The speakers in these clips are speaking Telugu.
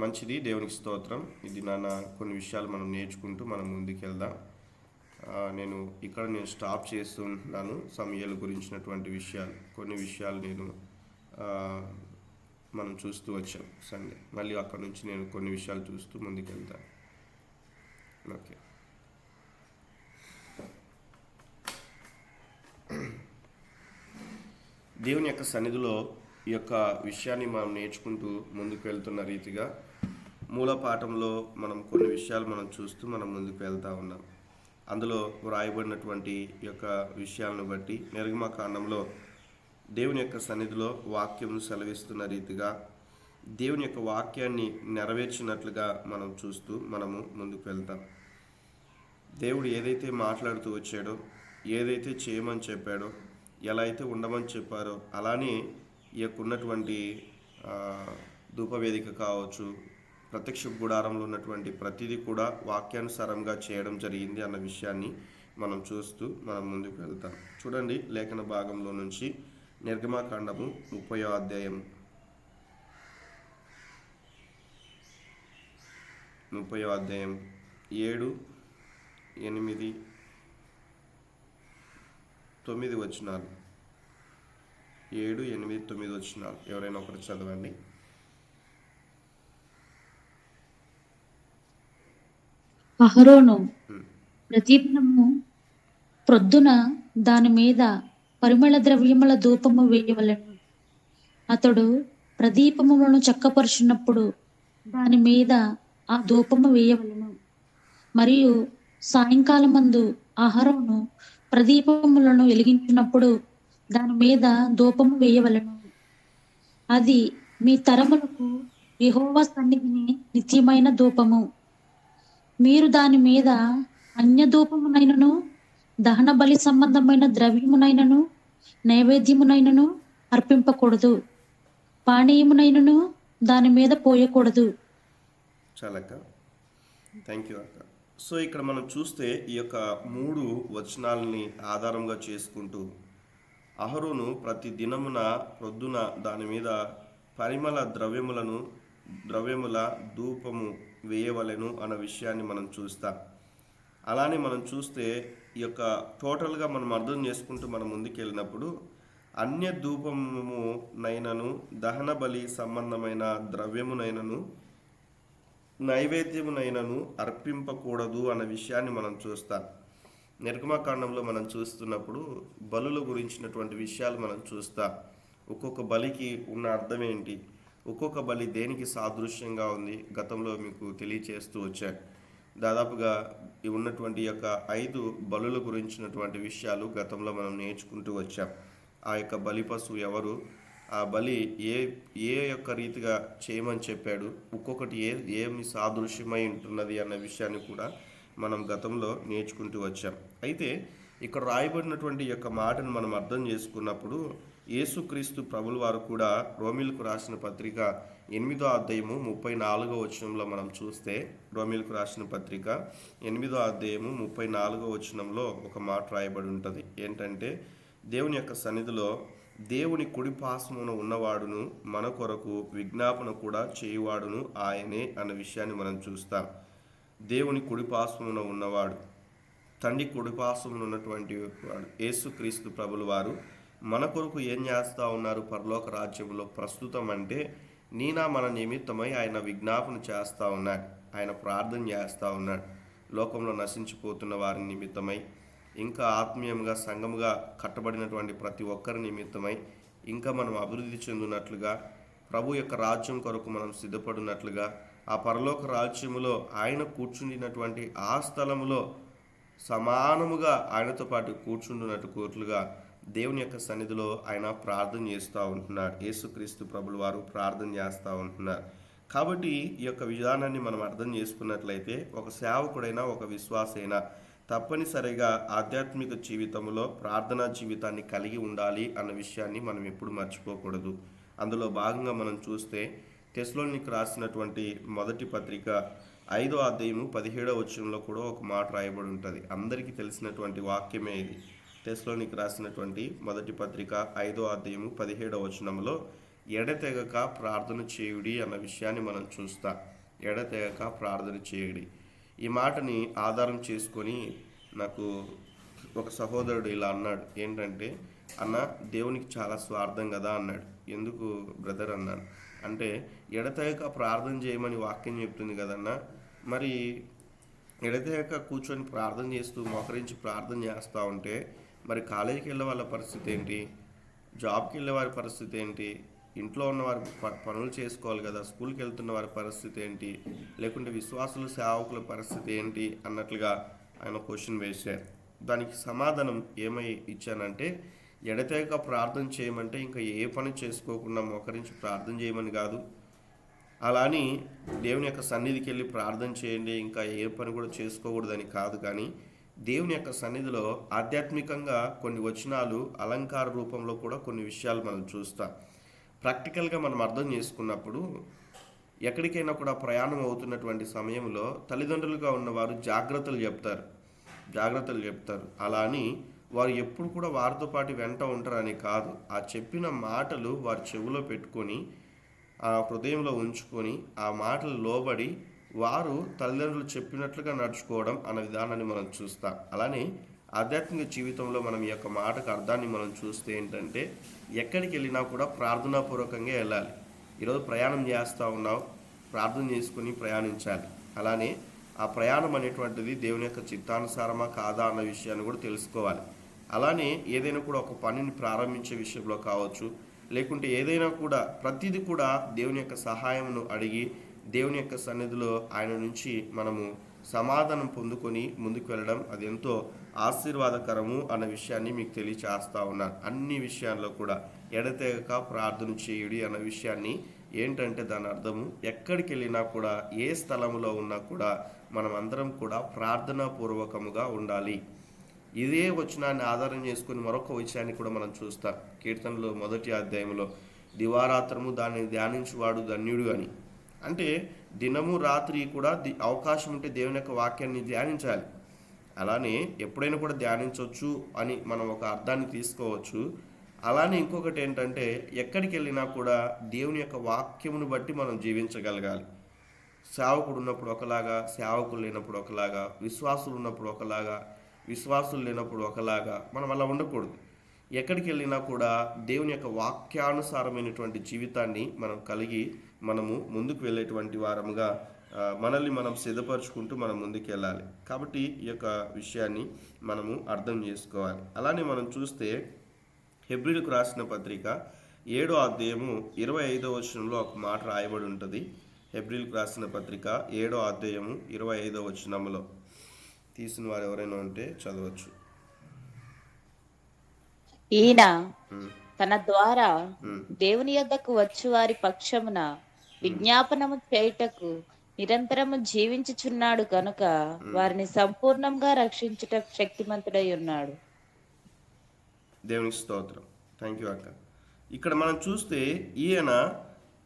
మంచిది. దేవునికి స్తోత్రం. ఇది నాన్న కొన్ని విషయాలు మనం నేర్చుకుంటూ మనం ముందుకెళ్దాం. నేను స్టాప్ చేస్తున్నాను. సమయాల గురించినటువంటి విషయాలు కొన్ని విషయాలు ఆ, మనం చూస్తూ వచ్చాం సండే. మళ్ళీ అక్కడ నుంచి నేను కొన్ని విషయాలు చూస్తూ ముందుకెళ్తాను. ఓకే. దేవుని యొక్క సన్నిధిలో ఈ యొక్క విషయాన్ని మనం నేర్చుకుంటూ ముందుకు వెళ్తున్న రీతిగా మూల పాఠంలో మనం కొన్ని విషయాలు మనం చూస్తూ మనం ముందుకు వెళ్తూ ఉన్నాం. అందులో వ్రాయబడినటువంటి యొక్క విషయాలను బట్టి నిర్గమకాండంలో దేవుని యొక్క సన్నిధిలో వాక్యం సెలవిస్తున్న రీతిగా దేవుని యొక్క వాక్యాన్ని నెరవేర్చినట్లుగా మనం చూస్తూ మనము ముందుకు వెళ్తాం. దేవుడు ఏదైతే మాట్లాడుతూ వచ్చాడో, ఏదైతే చేయమని చెప్పాడో, ఎలా అయితే ఉండమని చెప్పారో అలానే ఈ యొక్క ఉన్నటువంటి ధూపవేదిక కావచ్చు, ప్రత్యక్ష గుడారంలో ఉన్నటువంటి ప్రతిదీ కూడా వాక్యానుసారంగా చేయడం జరిగింది అన్న విషయాన్ని మనం చూస్తూ మనం ముందుకు వెళ్తాం. చూడండి, లేఖన భాగంలో నుంచి నిర్గమకాండము 30వ అధ్యాయం 7, 8, 9 వచనాలు. 7, 8, 9 వచనాలు ఎవరైనా ఒకరు చదవండి. అహరోను ప్రతిదినము ప్రొద్దున దాని మీద పరిమళ ద్రవ్యముల ధూపము వేయవలెను. అతడు ప్రదీపములను చక్కపరుచున్నప్పుడు దాని మీద ఆ ధూపము వేయవలెను. మరియు సాయంకాలమందు అహరోను ప్రదీపములను వెలిగించినప్పుడు దాని మీద ధూపము వేయవలెను. అది మీ తరములకు యెహోవా సన్నిధిని నిత్యమైన ధూపము. మీరు దాని మీద అన్యధూపమునైనను, దహన బలి సంబంధమైన ద్రవ్యమునైనను, నైవేద్యమునైనను అర్పింపకూడదు. పానీయమునైనను దాని మీద పోయకూడదు. చాలక్క, థ్యాంక్ యూ అక్క. సో ఇక్కడ మనం చూస్తే ఈ యొక్క 3 వచనాలని ఆధారంగా చేసుకుంటూ అహరోను ప్రతి దినమున ప్రొద్దున దాని మీద పరిమళ ద్రవ్యముల ధూపము వేయవలెను అన్న విషయాన్ని మనం చూస్తాం. అలానే మనం చూస్తే ఈ యొక్క టోటల్గా మనం అర్థం చేసుకుంటూ మనం ముందుకెళ్ళినప్పుడు అన్య ధూపము నైనను, దహన బలి సంబంధమైన ద్రవ్యమునైనను, నైవేద్యమునైనను అర్పింపకూడదు అన్న విషయాన్ని మనం చూస్తాం. నిర్గమకాండంలో మనం చూస్తున్నప్పుడు బలుల గురించినటువంటి విషయాలు మనం చూస్తాం. ఒక్కొక్క బలికి ఉన్న అర్థం ఏంటి, ఒక్కొక్క బలి దేనికి సాదృశ్యంగా ఉంది గతంలో మీకు తెలియచేస్తూ వచ్చాను. దాదాపుగా ఉన్నటువంటి యొక్క 5 బలుల గురించినటువంటి విషయాలు గతంలో మనం నేర్చుకుంటూ వచ్చాం. ఆ యొక్క బలి పశువు ఎవరు, ఆ బలి ఏ యొక్క రీతిగా చేయమని చెప్పాడు, ఒక్కొక్కటి ఏమి సాదృశ్యమై ఉంటున్నది అన్న విషయాన్ని కూడా మనం గతంలో నేర్చుకుంటూ వచ్చాం. అయితే ఇక్కడ రాయబడినటువంటి యొక్క మాటను మనం అర్థం చేసుకున్నప్పుడు యేసుక్రీస్తు ప్రభుల వారు కూడా రోమిలకు రాసిన పత్రిక 8వ అధ్యాయము 34వ వచనంలో మనం చూస్తే, రోమిలకు రాసిన పత్రిక 8వ అధ్యాయము 34వ వచనంలో ఒక మాట రాయబడి ఉంటుంది. ఏంటంటే, దేవుని యొక్క సన్నిధిలో దేవుని కుడిపార్శ్వమున ఉన్నవాడును మన కొరకు విజ్ఞాపన కూడా చేయువాడును ఆయనే అన్న విషయాన్ని మనం చూస్తాం. దేవుని కుడిపార్శ్వమున ఉన్నవాడు, తండ్రి కుడిపార్శ్వమున ఉన్నటువంటి వాడు యేసుక్రీస్తు ప్రభుల వారు మన కొరకు ఏం చేస్తూ ఉన్నారు పరలోక రాజ్యంలో ప్రస్తుతం అంటే, మన నిమిత్తమై ఆయన విజ్ఞాపన చేస్తూ ఉన్నాడు, ఆయన ప్రార్థన చేస్తూ ఉన్నాడు. లోకంలో నశించిపోతున్న వారి నిమిత్తమై, ఇంకా ఆత్మీయంగా సంఘముగా కట్టబడినటువంటి ప్రతి ఒక్కరి నిమిత్తమై, ఇంకా మనం అభివృద్ధి చెందినట్లుగా, ప్రభు యొక్క రాజ్యం కొరకు మనం సిద్ధపడినట్లుగా, ఆ పరలోక రాజ్యములో ఆయన కూర్చుండినటువంటి ఆ స్థలములో సమానముగా ఆయనతో పాటు కూర్చుండునట్టుగా దేవుని యొక్క సన్నిధిలో ఆయన ప్రార్థన చేస్తూ ఉంటున్నాడు. యేసుక్రీస్తు ప్రభుల వారు ప్రార్థన చేస్తూ ఉంటున్నారు. కాబట్టి ఈ యొక్క విధానాన్ని మనం అర్థం చేసుకున్నట్లయితే ఒక సేవకుడైనా ఒక విశ్వాసైనా తప్పనిసరిగా ఆధ్యాత్మిక జీవితంలో ప్రార్థనా జీవితాన్ని కలిగి ఉండాలి అన్న విషయాన్ని మనం ఎప్పుడు మర్చిపోకూడదు. అందులో భాగంగా మనం చూస్తే తెస్సలోనికీయులకు రాసినటువంటి మొదటి పత్రిక 5వ అధ్యాయము 17వ వచనంలో కూడా ఒక మాట రాయబడి ఉంటుంది. అందరికీ తెలిసినటువంటి వాక్యమే ఇది. తెస్సలోనికీయులకు రాసినటువంటి మొదటి పత్రిక 5వ అధ్యాయము 17వ వచనంలో ఎడతెగక ప్రార్థన చేయుడి అన్న విషయాన్ని మనం చూస్తాం. ఎడతెగక ప్రార్థన చేయుడి. ఈ మాటని ఆధారం చేసుకొని నాకు ఒక సహోదరుడు ఇలా అన్నాడు, ఏంటంటే అన్న దేవునికి చాలా స్వార్థం కదా అన్నాడు. ఎందుకు బ్రదర్ అన్నాను. అంటే ఎడతెగక ప్రార్థన చేయమని వాక్యం చెప్తుంది కదన్నా, మరి ఎడతెగక కూర్చొని ప్రార్థన చేస్తూ మోకరించి ప్రార్థన చేస్తూ ఉంటే మరి కాలేజీకి వెళ్ళే వాళ్ళ పరిస్థితి ఏంటి, జాబ్కి వెళ్ళే వారి పరిస్థితి ఏంటి, ఇంట్లో ఉన్న వారి పనులు చేసుకోవాలి కదా, స్కూల్కి వెళ్తున్న వారి పరిస్థితి ఏంటి, లేకుంటే విశ్వాసుల సేవకుల పరిస్థితి ఏంటి అన్నట్లుగా ఆయన క్వశ్చన్ వేశారు. దానికి సమాధానం ఏమై ఇచ్చానంటే, ఎడతెగక ప్రార్థన చేయమంటే ఇంకా ఏ పని చేసుకోకుండా మోకరించి ప్రార్థన చేయమని కాదు. అలా అని దేవుని యొక్క సన్నిధికి వెళ్ళి ప్రార్థన చేయండి ఇంకా ఏ పని కూడా చేసుకోకూడదని కాదు. కానీ దేవుని యొక్క సన్నిధిలో ఆధ్యాత్మికంగా కొన్ని వచనాలు అలంకార రూపంలో కూడా కొన్ని విషయాలు మనం చూస్తాం. ప్రాక్టికల్గా మనం అర్థం చేసుకున్నప్పుడు ఎక్కడికైనా కూడా ప్రయాణం అవుతున్నటువంటి సమయంలో తల్లిదండ్రులుగా ఉన్నవారు జాగ్రత్తలు చెప్తారు. అలా అని వారు ఎప్పుడు కూడా వారితో పాటు వెంట ఉంటారని కాదు. ఆ చెప్పిన మాటలు వారి చెవిలో పెట్టుకొని ఆ హృదయంలో ఉంచుకొని ఆ మాటలు లోబడి వారు తల్లిదండ్రులు చెప్పినట్లుగా నడుచుకోవడం అన్న విధానాన్ని మనం చూస్తాం. అలానే ఆధ్యాత్మిక జీవితంలో మనం ఈ యొక్క మాటకు అర్థాన్ని మనం చూస్తే ఏంటంటే, ఎక్కడికి వెళ్ళినా కూడా ప్రార్థనాపూర్వకంగా వెళ్ళాలి. ఈరోజు ప్రయాణం చేస్తూ ఉన్నావు, ప్రార్థన చేసుకుని ప్రయాణించాలి. అలానే ఆ ప్రయాణం అనేటువంటిది దేవుని యొక్క చిత్తానుసారమా కాదా అన్న విషయాన్ని కూడా తెలుసుకోవాలి. అలానే ఏదైనా కూడా ఒక పనిని ప్రారంభించే విషయంలో కావచ్చు, లేకుంటే ఏదైనా కూడా ప్రతిదీ కూడా దేవుని యొక్క సహాయమును అడిగి దేవుని యొక్క సన్నిధిలో ఆయన నుంచి మనము సమాధానం పొందుకొని ముందుకు వెళ్ళడం అది ఎంతో ఆశీర్వాదకరము అన్న విషయాన్ని మీకు తెలియచేస్తా ఉన్నాను. అన్ని విషయాల్లో కూడా ఎడతెగక ప్రార్థన చేయుడి అన్న విషయాన్ని ఏంటంటే దాని అర్థము ఎక్కడికి వెళ్ళినా కూడా ఏ స్థలంలో ఉన్నా కూడా మనం అందరం కూడా ప్రార్థనాపూర్వకముగా ఉండాలి. ఇదే వచనాన్ని ఆధారం చేసుకుని మరొక విషయాన్ని కూడా మనం చూస్తాం. కీర్తనలో 1వ అధ్యాయంలో దివారాత్రము దాన్ని ధ్యానించువాడు ధన్యుడు అని. అంటే దినము రాత్రి కూడా అవకాశం ఉంటే దేవుని యొక్క వాక్యాన్ని ధ్యానించాలి. అలానే ఎప్పుడైనా కూడా ధ్యానించవచ్చు అని మనం ఒక అర్థాన్ని తీసుకోవచ్చు. అలానే ఇంకొకటి ఏంటంటే ఎక్కడికి వెళ్ళినా కూడా దేవుని యొక్క వాక్యమును బట్టి మనం జీవించగలగాలి. సేవకుడు ఉన్నప్పుడు ఒకలాగా, సేవకులు లేనప్పుడు ఒకలాగా, విశ్వాసులు ఉన్నప్పుడు ఒకలాగా, విశ్వాసులు లేనప్పుడు ఒకలాగా మనం అలా ఉండకూడదు. ఎక్కడికి వెళ్ళినా కూడా దేవుని యొక్క వాక్యానుసారమైనటువంటి జీవితాన్ని మనం కలిగి మనము ముందుకు వెళ్ళేటువంటి వారముగా మనల్ని మనం సిద్ధపరచుకుంటూ మనం ముందుకు వెళ్ళాలి. కాబట్టి ఈ యొక్క విషయాన్ని మనము అర్థం చేసుకోవాలి. అలానే మనం చూస్తే హెబ్రీయులకు రాసిన పత్రిక 7వ అధ్యాయము 25వ వచనంలో ఒక మాట రాయబడి ఉంటుంది. హెబ్రీయులకు రాసిన పత్రిక 7వ అధ్యాయము 25వ వచనంలో తీసిన వారు ఎవరైనా ఉంటే చదవచ్చు. ఈయన తన ద్వారా దేవుని యొద్దకు వచ్చు వారి పక్షమున విజ్ఞాపనము చేయుటకు నిరంతరము జీవించుచున్నాడు కనుక వారిని సంపూర్ణంగా రక్షించుట శక్తిమంతుడై ఉన్నాడు. దేవునికి స్తోత్రం. థ్యాంక్ యూ అక్క. ఇక్కడ మనం చూస్తే ఈయన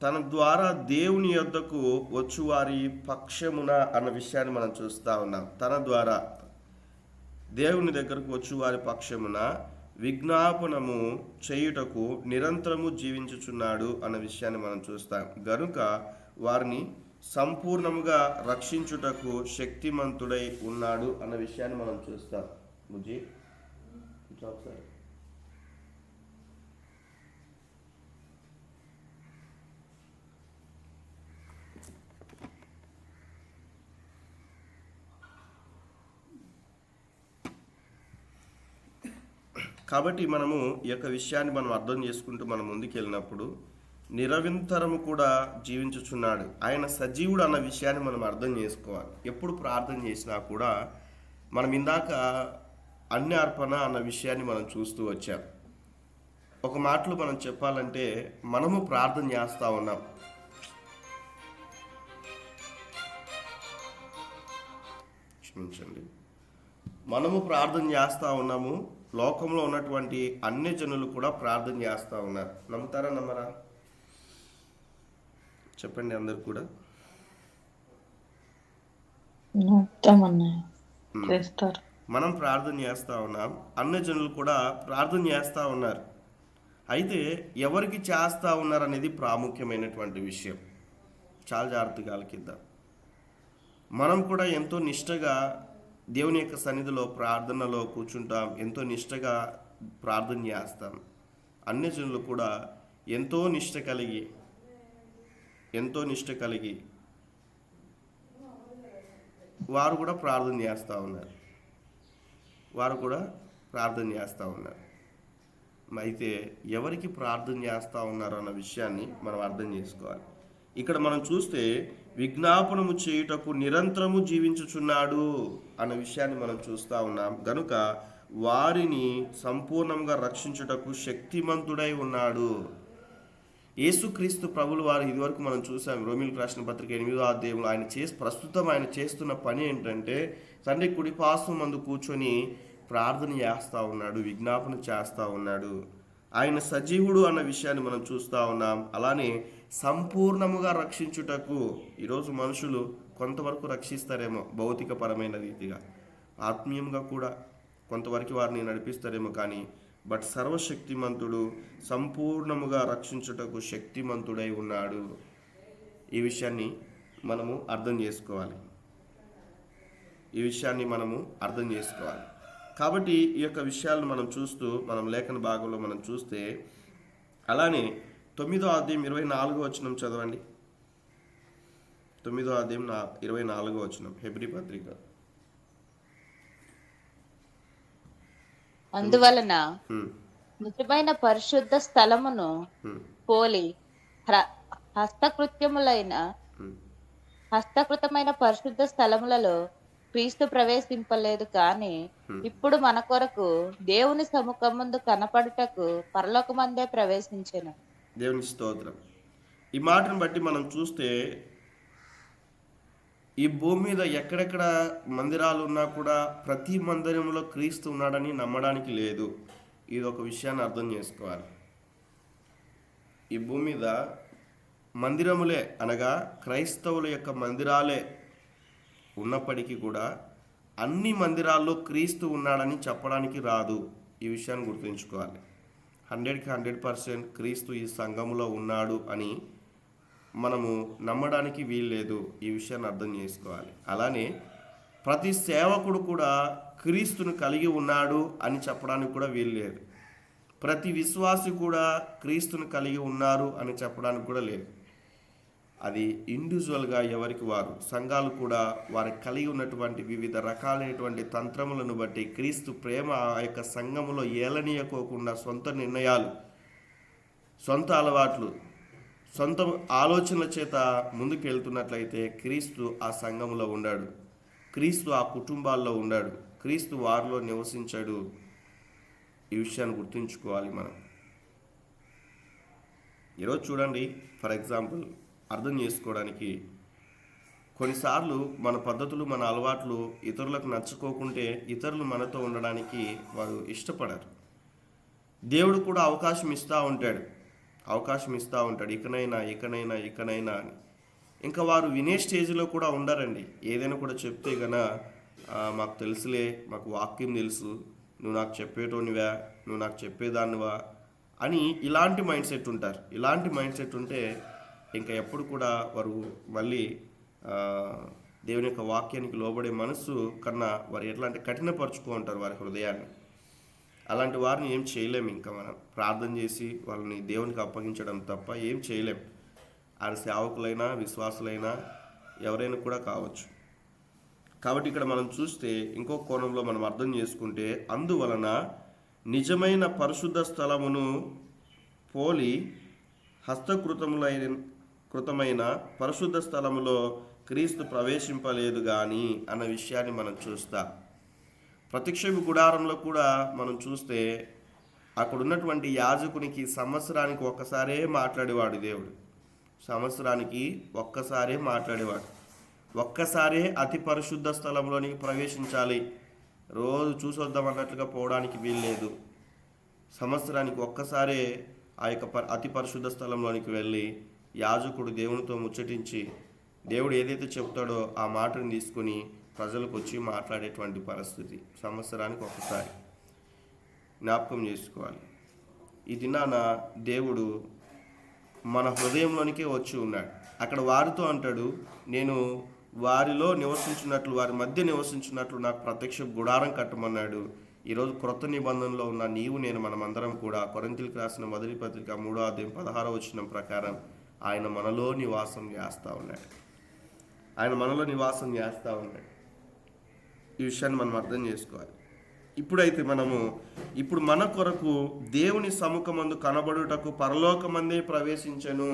తన ద్వారా దేవుని యొద్దకు వచ్చువారి పక్షమున అన్న విషయాన్ని మనం చూస్తూ ఉన్నాం. తన ద్వారా దేవుని దగ్గరకు వచ్చువారి పక్షమున విజ్ఞాపనము చేయుటకు నిరంతరము జీవించుచున్నాడు అన్న విషయాన్ని మనం చూస్తాం. గనుక వారిని సంపూర్ణముగా రక్షించుటకు శక్తిమంతుడై ఉన్నాడు అన్న విషయాన్ని మనం చూస్తాం. బుజ్జి ఒకసారి కాబట్టి మనము ఈ యొక్క విషయాన్ని మనం అర్థం చేసుకుంటూ మనం ముందుకు వెళ్ళినప్పుడు నిరంతరము కూడా జీవించుచున్నాడు, ఆయన సజీవుడు అన్న విషయాన్ని మనం అర్థం చేసుకోవాలి. ఎప్పుడు ప్రార్థన చేసినా కూడా మనం ఇందాక అన్ని అర్పణ అన్న విషయాన్ని మనం చూస్తూ వచ్చాం. ఒక మాటలో మనం చెప్పాలంటే మనము ప్రార్థన చేస్తూ ఉన్నాం. క్షమించండి, మనము ప్రార్థన చేస్తూ ఉన్నాము. లోకంలో ఉన్నటువంటి అన్ని జనులు కూడా ప్రార్థన చేస్తూ ఉన్నారు. నమ్ముతారా నమ్మరా? చెప్పండి అందరు కూడా. మనం ప్రార్థన చేస్తూ ఉన్నాం, అన్ని జనులు కూడా ప్రార్థన చేస్తూ ఉన్నారు. అయితే ఎవరికి చేస్తా ఉన్నారనేది ప్రాముఖ్యమైనటువంటి విషయం. చాలా జాగ్రత్తగా ఆలకిద్దాం. మనం కూడా ఎంతో నిష్టగా దేవుని యొక్క సన్నిధిలో ప్రార్థనలో కూర్చుంటాం, ఎంతో నిష్టగా ప్రార్థన చేస్తాం. అన్యజనులు కూడా ఎంతో నిష్ట కలిగి వారు కూడా ప్రార్థన చేస్తూ ఉన్నారు. అయితే ఎవరికి ప్రార్థన చేస్తూ ఉన్నారు అన్న విషయాన్ని మనం అర్థం చేసుకోవాలి. ఇక్కడ మనం చూస్తే విజ్ఞాపనము చేయుటకు నిరంతరము జీవించుచున్నాడు అన్న విషయాన్ని మనం చూస్తూ ఉన్నాం. గనుక వారిని సంపూర్ణంగా రక్షించుటకు శక్తిమంతుడై ఉన్నాడు. యేసుక్రీస్తు ప్రభులు వారు ఇదివరకు మనం చూసాం. రోమీయులకు రాసిన పత్రిక 8వ అధ్యాయంలో ప్రస్తుతం ఆయన చేస్తున్న పని ఏంటంటే తండ్రి కుడిపార్శ్వం మందు కూర్చొని ప్రార్థన చేస్తూ ఉన్నాడు, విజ్ఞాపన చేస్తూ ఉన్నాడు. ఆయన సజీవుడు అన్న విషయాన్ని మనం చూస్తూ ఉన్నాం. అలానే సంపూర్ణముగా రక్షించుటకు ఈరోజు మనుషులు కొంతవరకు రక్షిస్తారేమో, భౌతికపరమైన రీతిగా, ఆత్మీయంగా కూడా కొంతవరకు వారిని నడిపిస్తారేమో, కానీ బట్ సర్వశక్తిమంతుడు సంపూర్ణముగా రక్షించుటకు శక్తిమంతుడై ఉన్నాడు. ఈ విషయాన్ని మనము అర్థం చేసుకోవాలి. కాబట్టి ఈ యొక్క విషయాలను మనం చూస్తూ మనం లేఖన భాగంలో మనం చూస్తే, అలానే 9వ అధ్యాయం 24వ వచనం చదవండి. 9వ అధ్యాయం 24వ వచనం, హెబ్రీ పత్రిక. అందువలన నిజమైన పరిశుద్ధ స్థలమును పోలి హస్తకృతమైన పరిశుద్ధ స్థలములలో క్రీస్తు ప్రవేశింపలేదు, కానీ ఇప్పుడు మన కొరకు దేవుని సముఖం ముందు కనపడుటకు పరలోకమందే ప్రవేశించెను. దేవుని స్తోత్రం. ఈ మాటను బట్టి మనం చూస్తే ఈ భూమి మీద ఎక్కడెక్కడ మందిరాలు ఉన్నా కూడా ప్రతి మందిరంలో క్రీస్తు ఉన్నాడని నమ్మడానికి లేదు. ఇది ఒక విషయాన్ని అర్థం చేసుకోవాలి. ఈ భూమి మీద మందిరములే అనగా క్రైస్తవుల యొక్క మందిరాలే ఉన్నప్పటికీ కూడా అన్ని మందిరాల్లో క్రీస్తు ఉన్నాడని చెప్పడానికి రాదు. ఈ విషయాన్ని గుర్తుంచుకోవాలి. 100కి 100% క్రీస్తు ఈ సంఘములో ఉన్నాడు అని మనము నమ్మడానికి వీల్లేదు. ఈ విషయాన్ని అర్థం చేసుకోవాలి. అలానే ప్రతి సేవకుడు కూడా క్రీస్తును కలిగి ఉన్నాడు అని చెప్పడానికి కూడా వీల్లేదు. ప్రతి విశ్వాసి కూడా క్రీస్తును కలిగి ఉన్నారు అని చెప్పడానికి కూడా లేదు. అది ఇండివిజువల్గా ఎవరికి వారు. సంఘాలు కూడా వారికి కలిగి ఉన్నటువంటి వివిధ రకాలైనటువంటి తంత్రములను బట్టి క్రీస్తు ప్రేమ ఆ యొక్క సంఘములో ఏలనీయకోకుండా సొంత నిర్ణయాలు, సొంత అలవాట్లు, సొంత ఆలోచనల చేత ముందుకు వెళ్తున్నట్లయితే క్రీస్తు ఆ సంఘములో ఉన్నాడు, క్రీస్తు ఆ కుటుంబాల్లో ఉన్నాడు, క్రీస్తు వారిలో నివసించాడు. ఈ విషయాన్ని గుర్తుంచుకోవాలి మనం. ఈరోజు చూడండి, ఫర్ ఎగ్జాంపుల్ అర్థం చేసుకోవడానికి కొన్నిసార్లు మన పద్ధతులు, మన అలవాట్లు ఇతరులకు నచ్చుకోకుంటే ఇతరులు మనతో ఉండడానికి వారు ఇష్టపడరు. దేవుడు కూడా అవకాశం ఇస్తూ ఉంటాడు, ఇకనైనా అని. ఇంకా వారు వినే స్టేజ్లో కూడా ఉండరండి. ఏదైనా కూడా చెప్తే గన మాకు తెలుసులే, మాకు వాక్యం తెలుసు, నువ్వు నాకు చెప్పేటోనివా, నువ్వు నాకు చెప్పేదానివా అని ఇలాంటి మైండ్ సెట్ ఉంటారు. ఇలాంటి మైండ్ సెట్ ఉంటే ఇంకా ఎప్పుడు కూడా వారు మళ్ళీ దేవుని యొక్క వాక్యానికి లోబడే మనస్సు కన్నా వారు ఎట్లా అంటే కఠినపరుచుకో ఉంటారు వారి హృదయాన్ని. అలాంటి వారిని ఏం చేయలేము. ఇంకా మనం ప్రార్థన చేసి వాళ్ళని దేవునికి అప్పగించడం తప్ప ఏం చేయలేం. ఆయన సేవకులైనా విశ్వాసులైనా ఎవరైనా కూడా కావచ్చు. కాబట్టి ఇక్కడ మనం చూస్తే ఇంకో కోణంలో మనం అర్థం చేసుకుంటే, అందువలన నిజమైన పరిశుద్ధ స్థలమును పోలి హస్తకృతమైన పరిశుద్ధ స్థలములో క్రీస్తు ప్రవేశింపలేదు కానీ అన్న విషయాన్ని మనం చూస్తాం. ప్రత్యక్షపు గుడారంలో కూడా మనం చూస్తే అక్కడ ఉన్నటువంటి యాజకునికి సంవత్సరానికి ఒక్కసారే మాట్లాడేవాడు దేవుడు. ఒక్కసారే అతి పరిశుద్ధ స్థలంలోనికి ప్రవేశించాలి. రోజు చూసొద్దాం అన్నట్లుగా పోవడానికి వీల్లేదు. సంవత్సరానికి ఒక్కసారే ఆ యొక్క అతి పరిశుద్ధ స్థలంలోనికి వెళ్ళి యాజకుడు దేవునితో ముచ్చటించి దేవుడు ఏదైతే చెప్తాడో ఆ మాటను తీసుకుని ప్రజలకు వచ్చి మాట్లాడేటువంటి పరిస్థితి సంవత్సరానికి ఒకసారి జ్ఞాపకం చేసుకోవాలి. ఈ దినాన దేవుడు మన హృదయంలోనికే వచ్చి ఉన్నాడు. అక్కడ వారితో అంటాడు, నేను వారిలో నివసించినట్లు, వారి మధ్య నివసించినట్లు నాకు ప్రత్యక్ష గుడారం కట్టమన్నాడు. ఈరోజు క్రొత్త నిబంధనలో ఉన్న నీవు నేను మనమందరం కూడా కొరింథీయులకు రాసిన మొదటి పత్రిక 3:16 ప్రకారం ఆయన మనలో నివాసం చేస్తూ ఉన్నాడు. ఆయన మనలో నివాసం చేస్తూ ఉన్నాడు. ఈ విషయాన్ని మనం అర్థం చేసుకోవాలి. ఇప్పుడైతే ఇప్పుడు మన కొరకు దేవుని సముఖమందు కనబడుటకు పరలోకమందే ప్రవేశించెను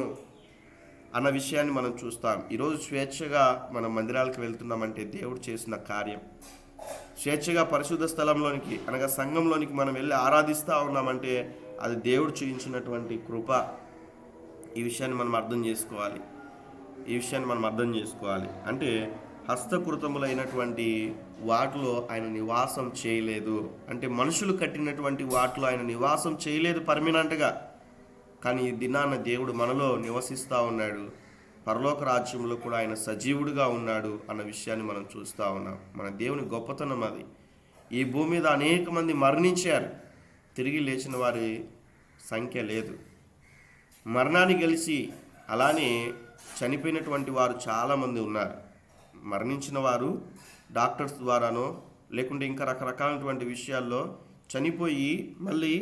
అన్న విషయాన్ని మనం చూస్తాం. ఈరోజు స్వేచ్ఛగా మనం మందిరాలకు వెళ్తున్నామంటే దేవుడు చేసిన కార్యం. స్వేచ్ఛగా పరిశుద్ధ స్థలంలోనికి అనగా సంఘంలోనికి మనం వెళ్ళి ఆరాధిస్తూ ఉన్నామంటే అది దేవుడు చూపించినటువంటి కృప. ఈ విషయాన్ని మనం అర్థం చేసుకోవాలి. అంటే హస్తకృతములైనటువంటి వాటిలో ఆయన నివాసం చేయలేదు. అంటే మనుషులు కట్టినటువంటి వాటిలో ఆయన నివాసం చేయలేదు పర్మనెంట్గా. కానీ ఈ దినాన దేవుడు మనలో నివసిస్తూ ఉన్నాడు. పరలోక రాజ్యంలో కూడా ఆయన సజీవుడిగా ఉన్నాడు అన్న విషయాన్ని మనం చూస్తూ ఉన్నాం. మన దేవుని గొప్పతనం అది. ఈ భూమి మీద అనేక మంది మరణించారు, తిరిగి లేచిన వారి సంఖ్య లేదు. మరణాన్ని గెలిచి అలానే చనిపోయినటువంటి వారు చాలామంది ఉన్నారు. మరణించిన వారు డాక్టర్స్ ద్వారానో లేకుంటే ఇంకా రకరకాలైనటువంటి విషయాల్లో చనిపోయి మళ్ళీ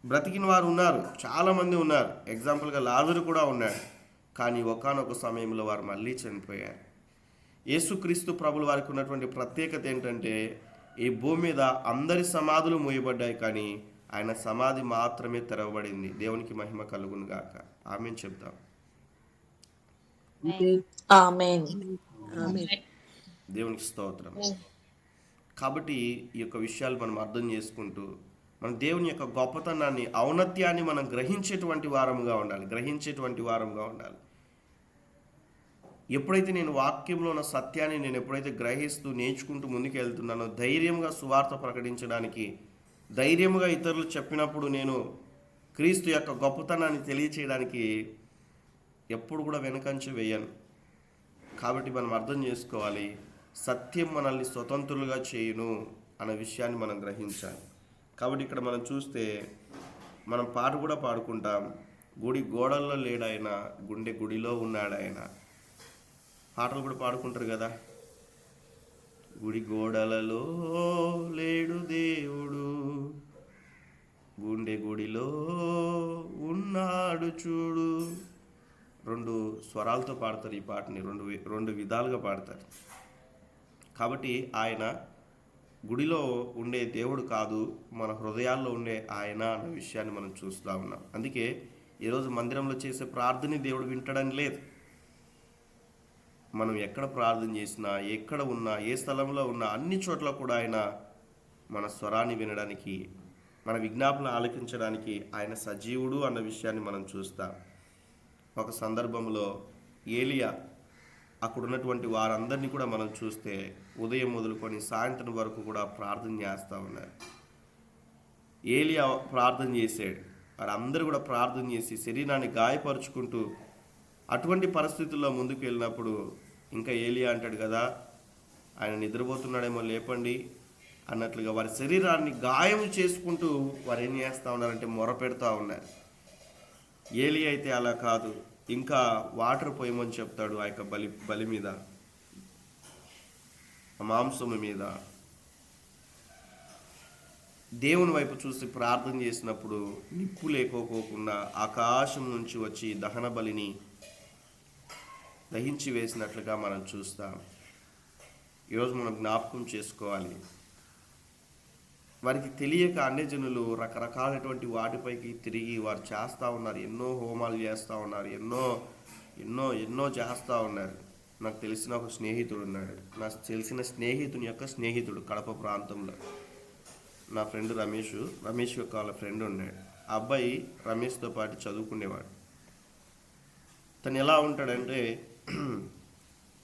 బ్రతికిన వారు ఉన్నారు, చాలామంది ఉన్నారు. ఎగ్జాంపుల్గా లాజరు కూడా ఉన్నాడు. కానీ ఒకానొక సమయంలో వారు మళ్ళీ చనిపోయారు. యేసుక్రీస్తు ప్రభుల వారికి ఉన్నటువంటి ప్రత్యేకత ఏంటంటే ఈ భూమి మీద అందరి సమాధులు మూయబడ్డాయి, కానీ ఆయన సమాధి మాత్రమే తెరవబడింది. దేవునికి మహిమ కలుగును గాక. ఆమేన్ చెప్తాం. ఆమేన్. దేవునికి స్తోత్రం. కాబట్టి ఈ యొక్క విషయాలు మనం అర్థం చేసుకుంటూ మన దేవుని యొక్క గొప్పతనాన్ని, ఔన్నత్యాన్ని మనం గ్రహించేటువంటి వారంగా ఉండాలి. ఎప్పుడైతే నేను వాక్యంలో ఉన్న సత్యాన్ని నేను ఎప్పుడైతే గ్రహిస్తూ నేర్చుకుంటూ ముందుకు వెళ్తున్నానో, ధైర్యంగా సువార్త ప్రకటించడానికి, ధైర్యంగా ఇతరులు చెప్పినప్పుడు నేను క్రీస్తు యొక్క గొప్పతనాన్ని తెలియచేయడానికి ఎప్పుడు కూడా వెనకంచి వేయను. కాబట్టి మనం అర్థం చేసుకోవాలి, సత్యం మనల్ని స్వతంత్రులుగా చేయును అన్న విషయాన్ని మనం గ్రహించాలి. కాబట్టి ఇక్కడ మనం చూస్తే మనం పాట కూడా పాడుకుంటాం, గుడి గోడల్లో లేడాయన, గుండె గుడిలో ఉన్నాడాయన. పాటలు కూడా పాడుకుంటారు కదా. గుడి గోడలలో లేడు దేవుడు, గుండె గుడిలో ఉన్నాడు చూడు. 2 స్వరాలతో పాడతారు ఈ పాటని, రెండు విధాలుగా పాడతారు. కాబట్టి ఆయన గుడిలో ఉండే దేవుడు కాదు, మన హృదయాల్లో ఉండే ఆయన అనే విషయాన్ని మనం చూస్తూ ఉన్నాం. అందుకే ఈరోజు మందిరంలో చేసే ప్రార్థన దేవుడు వింటడం లేదు. మనం ఎక్కడ ప్రార్థన చేసినా, ఎక్కడ ఉన్నా, ఏ స్థలంలో ఉన్నా, అన్ని చోట్ల కూడా ఆయన మన స్వరాన్ని వినడానికి, మన విజ్ఞాపన ఆలకించడానికి ఆయన సజీవుడు అన్న విషయాన్ని మనం చూస్తాం. ఒక సందర్భంలో ఏలియా అక్కడ ఉన్నటువంటి వారందరినీ కూడా మనం చూస్తే ఉదయం మొదలుకొని సాయంత్రం వరకు కూడా ప్రార్థన చేస్తూ ఉన్నారు. ఏలియా ప్రార్థన చేశాడు, వారందరూ కూడా ప్రార్థన చేసి శరీరాన్ని గాయపరుచుకుంటూ అటువంటి పరిస్థితుల్లో ముందుకు వెళ్ళినప్పుడు ఇంకా ఏలియా అంటాడు కదా, ఆయన నిద్రపోతున్నాడేమో లేపండి అన్నట్లుగా వారి శరీరాన్ని గాయం చేసుకుంటూ వారు ఏం చేస్తూ ఉన్నారంటే మొర పెడతా ఉన్నారు. ఏలియా అయితే అలా కాదు, ఇంకా వాటర్ పోయమని చెప్తాడు. ఆ యొక్క బలి మీద, మాంసము మీద దేవుని వైపు చూసి ప్రార్థన చేసినప్పుడు నిప్పు లేకోకుండా ఆకాశం నుంచి వచ్చి దహన బలిని దహించి వేసినట్లుగా మనం చూస్తాం. ఈరోజు మనం జ్ఞాపకం చేసుకోవాలి, వారికి తెలియక అన్యజనులు రకరకాలైనటువంటి వాటిపైకి తిరిగి వారు చేస్తూ ఉన్నారు. ఎన్నో హోమాలు చేస్తూ ఉన్నారు, ఎన్నో చేస్తూ ఉన్నారు. నాకు తెలిసిన ఒక స్నేహితుడు ఉన్నాడు. నాకు తెలిసిన స్నేహితుని యొక్క స్నేహితుడు కడప ప్రాంతంలో నా ఫ్రెండ్ రమేష్ యొక్క వాళ్ళ ఫ్రెండ్ ఉన్నాడు. ఆ అబ్బాయి రమేష్తో పాటు చదువుకునేవాడు. తను ఎలా ఉంటాడంటే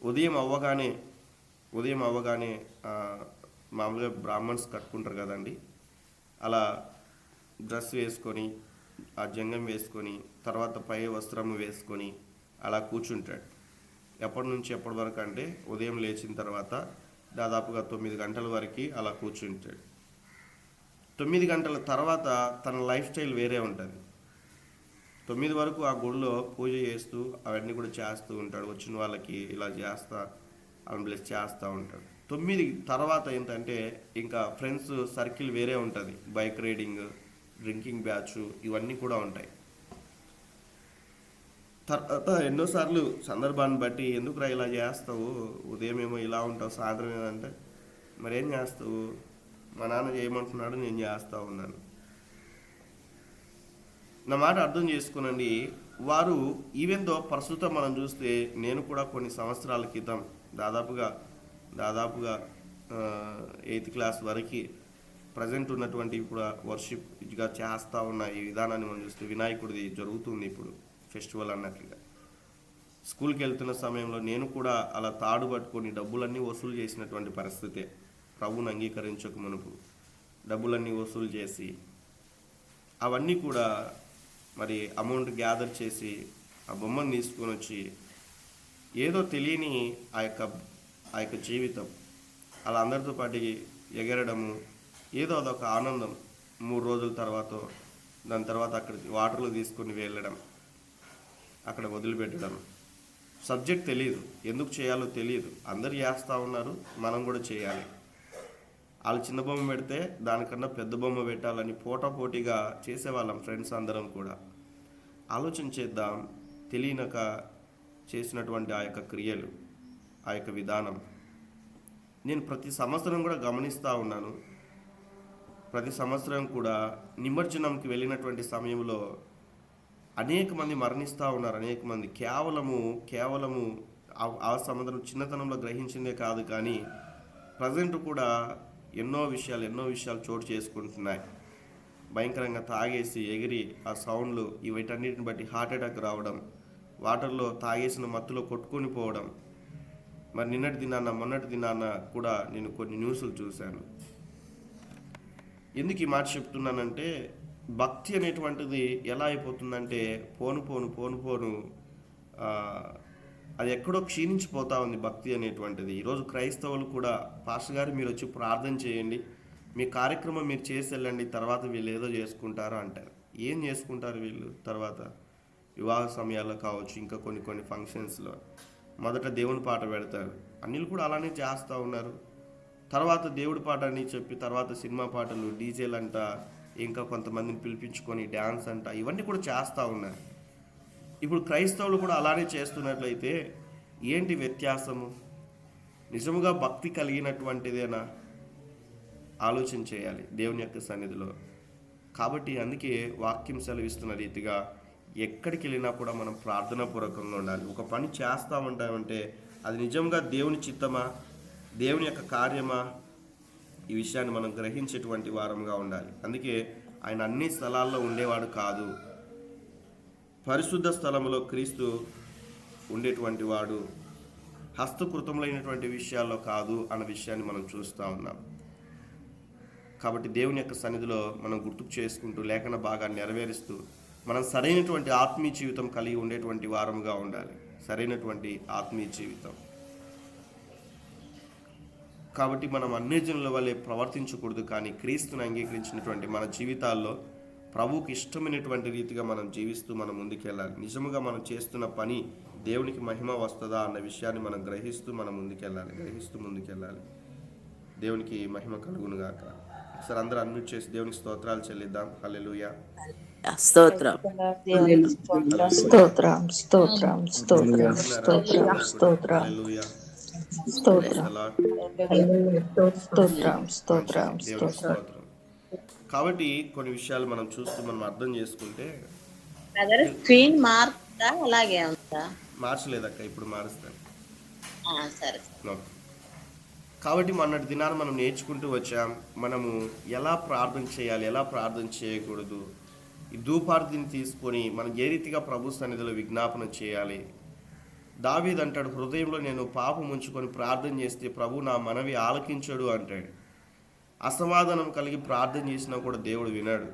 ఉదయం అవ్వగానే మామూలుగా బ్రాహ్మణ్స్ కట్టుకుంటారు కదండి, అలా డ్రెస్ వేసుకొని ఆ జంగం వేసుకొని తర్వాత పై వస్త్రం వేసుకొని అలా కూర్చుంటాడు. ఎప్పటి నుంచి ఎప్పటి వరకు అంటే ఉదయం లేచిన తర్వాత దాదాపుగా 9 గంటల వరకు అలా కూర్చుంటాడు. 9 గంటల తర్వాత తన లైఫ్ స్టైల్ వేరే ఉంటుంది. 9 వరకు ఆ గుడిలో పూజ చేస్తూ అవన్నీ కూడా చేస్తూ ఉంటాడు. వచ్చిన వాళ్ళకి ఇలా చేస్తా అని బ్లెస్ చేస్తూ ఉంటాడు. 9 తర్వాత ఏంటంటే ఇంకా ఫ్రెండ్స్ సర్కిల్ వేరే ఉంటుంది. బైక్ రైడింగ్, డ్రింకింగ్ బ్యాచ్ ఇవన్నీ కూడా ఉంటాయి. తర్వాత ఎన్నోసార్లు సందర్భాన్ని బట్టి ఎందుకురా ఇలా చేస్తావు, ఉదయం ఏమో ఇలా ఉంటావు, సాయంత్రం ఏదంటే మరేం చేస్తావు, మా నాన్న చేయమంటున్నాడు నేను చేస్తూ ఉన్నాను. నా మాట అర్థం చేసుకునండి. వారు ఈవెందో ప్రస్తుతం మనం చూస్తే నేను కూడా కొన్ని సంవత్సరాల క్రితం దాదాపుగా 8th క్లాస్ వరకు ప్రజెంట్ ఉన్నటువంటి ఇప్పుడు వర్షిప్గా చేస్తూ ఉన్న ఈ విధానాన్ని మనం చూస్తే వినాయకుడిది జరుగుతుంది ఇప్పుడు ఫెస్టివల్ అన్నట్లుగా. స్కూల్కి వెళ్తున్న సమయంలో నేను కూడా అలా తాడు పట్టుకొని డబ్బులన్నీ వసూలు చేసినటువంటి పరిస్థితే. ప్రభువుని అంగీకరించక మునుపు డబ్బులన్నీ వసూలు చేసి అవన్నీ కూడా మరి అమౌంట్ గ్యాదర్ చేసి ఆ బొమ్మను తీసుకొని వచ్చి ఏదో తెలియని ఆ యొక్క జీవితం అలా అందరితో పాటు ఎగరడము, ఏదో అదొక ఆనందం. 3 రోజుల తర్వాత దాని తర్వాత అక్కడ వాటర్లో తీసుకొని వెళ్ళడం, అక్కడ వదిలిపెట్టడం. సబ్జెక్ట్ తెలియదు, ఎందుకు చేయాలో తెలియదు, అందరు చేస్తూ ఉన్నారు, మనం కూడా చేయాలి. వాళ్ళు చిన్న బొమ్మ పెడితే దానికన్నా పెద్ద బొమ్మ పెట్టాలని పోటాపోటీగా చేసేవాళ్ళం ఫ్రెండ్స్ అందరం కూడా. ఆలోచన చేద్దాం, తెలియనక చేసినటువంటి ఆ యొక్క క్రియలు, ఆ యొక్క విధానం. నేను ప్రతి సంవత్సరం కూడా గమనిస్తూ ఉన్నాను. ప్రతి సంవత్సరం కూడా నిమజ్జనంకి వెళ్ళినటువంటి సమయంలో అనేక మంది మరణిస్తూ ఉన్నారు. అనేక మంది కేవలము ఆ సంవత్సరం చిన్నతనంలో గ్రహించిందే కాదు, కానీ ప్రజెంట్ కూడా ఎన్నో విషయాలు చోటు చేసుకుంటున్నాయి. భయంకరంగా తాగేసి ఎగిరి ఆ సౌండ్లు వీటన్నిటిని బట్టి హార్ట్ అటాక్ రావడం, వాటర్లో తాగేసిన మత్తులో కొట్టుకొని పోవడం. మరి మొన్నటి దినాన కూడా నేను కొన్ని న్యూస్లు చూశాను. ఎందుకు ఈ మాట చెప్తున్నానంటే, భక్తి అనేటువంటిది ఎలా అయిపోతుందంటే పోను అది ఎక్కడో క్షీణించిపోతా ఉంది భక్తి అనేటువంటిది. ఈరోజు క్రైస్తవులు కూడా పాస్టర్ గారు మీరు వచ్చి ప్రార్థన చేయండి, మీ కార్యక్రమం మీరు చేసి వెళ్ళండి, తర్వాత వీళ్ళు ఏదో చేసుకుంటారు అంటారు. ఏం చేసుకుంటారు వీళ్ళు? తర్వాత వివాహ సమయాల్లో కావచ్చు, ఇంకా కొన్ని ఫంక్షన్స్లో మొదట దేవుని పాట పెడతారు. అన్నిలు కూడా అలానే చేస్తూ ఉన్నారు. తర్వాత దేవుడి పాట అని చెప్పి తర్వాత సినిమా పాటలు, డీజేలు అంట, ఇంకా కొంతమందిని పిలిపించుకొని డ్యాన్స్ అంట, ఇవన్నీ కూడా చేస్తూ ఉన్నారు. ఇప్పుడు క్రైస్తవులు కూడా అలానే చేస్తున్నట్లయితే ఏంటి వ్యత్యాసము? నిజముగా భక్తి కలిగినటువంటిదేనా? ఆలోచన చేయాలి దేవుని యొక్క సన్నిధిలో. కాబట్టి అందుకే వాక్యం సెలవిస్తున్న రీతిగా ఎక్కడికి వెళ్ళినా కూడా మనం ప్రార్థనాపూర్వకంగా ఉండాలి. ఒక పని చేస్తూ ఉంటామంటే అది నిజంగా దేవుని చిత్తమా, దేవుని యొక్క కార్యమా, ఈ విషయాన్ని మనం గ్రహించేటువంటి వారంగా ఉండాలి. అందుకే ఆయన అన్ని స్థలాల్లో ఉండేవాడు కాదు. పరిశుద్ధ స్థలంలో క్రీస్తు ఉండేటువంటి వాడు, హస్తకృతములైనటువంటి విషయాల్లో కాదు అన్న విషయాన్ని మనం చూస్తూ ఉన్నాం. కాబట్టి దేవుని యొక్క సన్నిధిలో మనం గుర్తుకు చేసుకుంటూ లేఖన భాగాన్ని నెరవేరుస్తూ మనం సరైనటువంటి ఆత్మీయ జీవితం కలిగి ఉండేటువంటి వారముగా ఉండాలి. సరైనటువంటి ఆత్మీయ జీవితం. కాబట్టి మనం అన్యజనుల వల్లే ప్రవర్తించకూడదు, కానీ క్రీస్తుని అంగీకరించినటువంటి మన జీవితాల్లో ప్రభువుకి ఇష్టమైనటువంటి రీతిగా మనం జీవిస్తూ మనం ముందుకెళ్ళాలి. నిజముగా మనం చేస్తున్న పని దేవునికి మహిమ వస్తుందా అన్న విషయాన్ని మనం గ్రహిస్తూ మనం ముందుకెళ్ళాలి. దేవునికి మహిమ కలుగునుగాక. ఒకసారి అందరూ అన్మ్యూట్ చేసి దేవునికి స్తోత్రాలు చెల్లిద్దాం. హల్లెలూయా. స్తోత్రం స్తోత్రం స్తోత్రం స్తోత్రం స్తోత్రం స్తోత్రం హల్లెలూయా. స్తోత్రం స్తోత్రం స్తోత్రం దేవునికి స్తోత్రం. స్తోత్రం. కాబట్టి కొన్ని విషయాలు మనం చూస్తూ మనం అర్థం చేసుకుంటే, స్క్రీన్ మార్పుతా అలాగే ఉందా? మార్చలేదక్క, ఇప్పుడు మారుస్తాను. సరే. ఓకే. కాబట్టి మొన్నటి దినాన్ని మనం నేర్చుకుంటూ వచ్చాం. మనము ఎలా ప్రార్థన చేయాలి, ఎలా ప్రార్థన చేయకూడదు, ఈ ధూపార్తిని తీసుకొని మనం ఏ రీతిగా ప్రభు సన్నిధిలో విజ్ఞాపన చేయాలి. దావీదు అంటాడు, హృదయంలో నేను పాపం ఉంచుకొని ప్రార్థన చేస్తే ప్రభు నా మనవి ఆలకించడు అంటాడు. అసమాధానం కలిగి ప్రార్థన చేసినా కూడా దేవుడు వినాడు.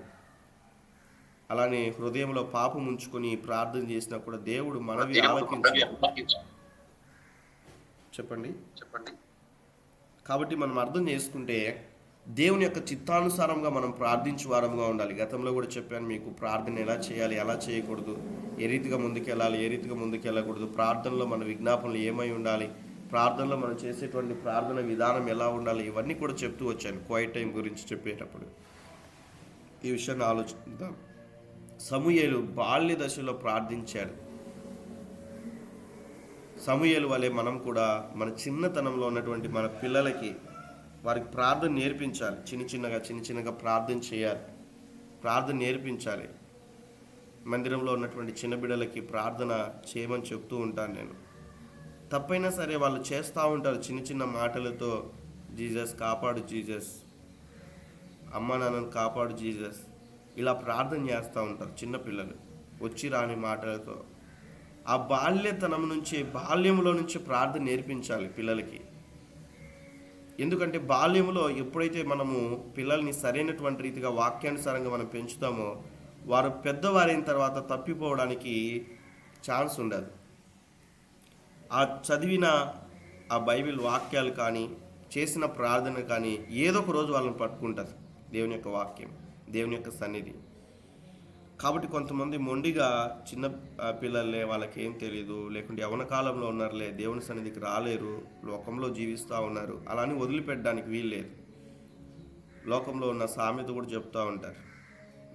అలానే హృదయంలో పాపం ఉంచుకొని ప్రార్థన చేసినా కూడా దేవుడు మనవి ఆలకించడు. చెప్పండి. కాబట్టి మనం అర్థం చేసుకుంటే దేవుని యొక్క చిత్తానుసారంగా మనం ప్రార్థించే వారంగా ఉండాలి. గతంలో కూడా చెప్పాను మీకు, ప్రార్థన ఎలా చేయాలి, ఎలా చేయకూడదు, ఏ రీతిగా ముందుకెళ్ళాలి, ఏ రీతిగా ముందుకెళ్ళకూడదు, ప్రార్థనలో మన విజ్ఞాపనలు ఏమై ఉండాలి, ప్రార్థనలో మనం చేసేటువంటి ప్రార్థన విధానం ఎలా ఉండాలి, ఇవన్నీ కూడా చెప్తూ వచ్చాను క్వైట్ టైం గురించి చెప్పేటప్పుడు. ఈ విషయాన్ని ఆలోచిద్దాం. సమూయేలు బాల్య దశలో ప్రార్థించాడు. సమూయేలు వలె మనం కూడా మన చిన్నతనంలో ఉన్నటువంటి మన పిల్లలకి వారికి ప్రార్థన నేర్పించాలి. చిన్న చిన్నగా ప్రార్థన చేయాలి, ప్రార్థన నేర్పించాలి. మందిరంలో ఉన్నటువంటి చిన్న బిడ్డలకి ప్రార్థన చేయమని చెప్తూ ఉంటాను నేను. తప్పైనా సరే వాళ్ళు చేస్తూ ఉంటారు చిన్న మాటలతో, జీసస్ కాపాడు, జీసస్ అమ్మ నాన్నను కాపాడు, జీసస్, ఇలా ప్రార్థన చేస్తూ ఉంటారు చిన్నపిల్లలు వచ్చి రాని మాటలతో. ఆ బాల్యంలో నుంచి ప్రార్థన నేర్పించాలి పిల్లలకి. ఎందుకంటే బాల్యంలో ఎప్పుడైతే మనము పిల్లల్ని సరైనటువంటి రీతిగా వాక్యానుసారంగా మనం పెంచుతామో వారు పెద్దవారైన తర్వాత తప్పిపోవడానికి ఛాన్స్ ఉండదు. ఆ చదివిన ఆ బైబిల్ వాక్యాలు కానీ, చేసిన ప్రార్థన కానీ ఏదో ఒక రోజు వాళ్ళని పట్టుకుంటుంది దేవుని యొక్క వాక్యం, దేవుని యొక్క సన్నిధి. కాబట్టి కొంతమంది మొండిగా చిన్న పిల్లలే, వాళ్ళకి ఏం తెలియదు, లేకుంటే యవన కాలంలో ఉన్నారులే, దేవుని సన్నిధికి రాలేరు, లోకంలో జీవిస్తూ ఉన్నారు, అలా అని వదిలిపెట్టడానికి వీల్లేదు. లోకంలో ఉన్న సామెత కూడా చెప్తూ ఉంటారు,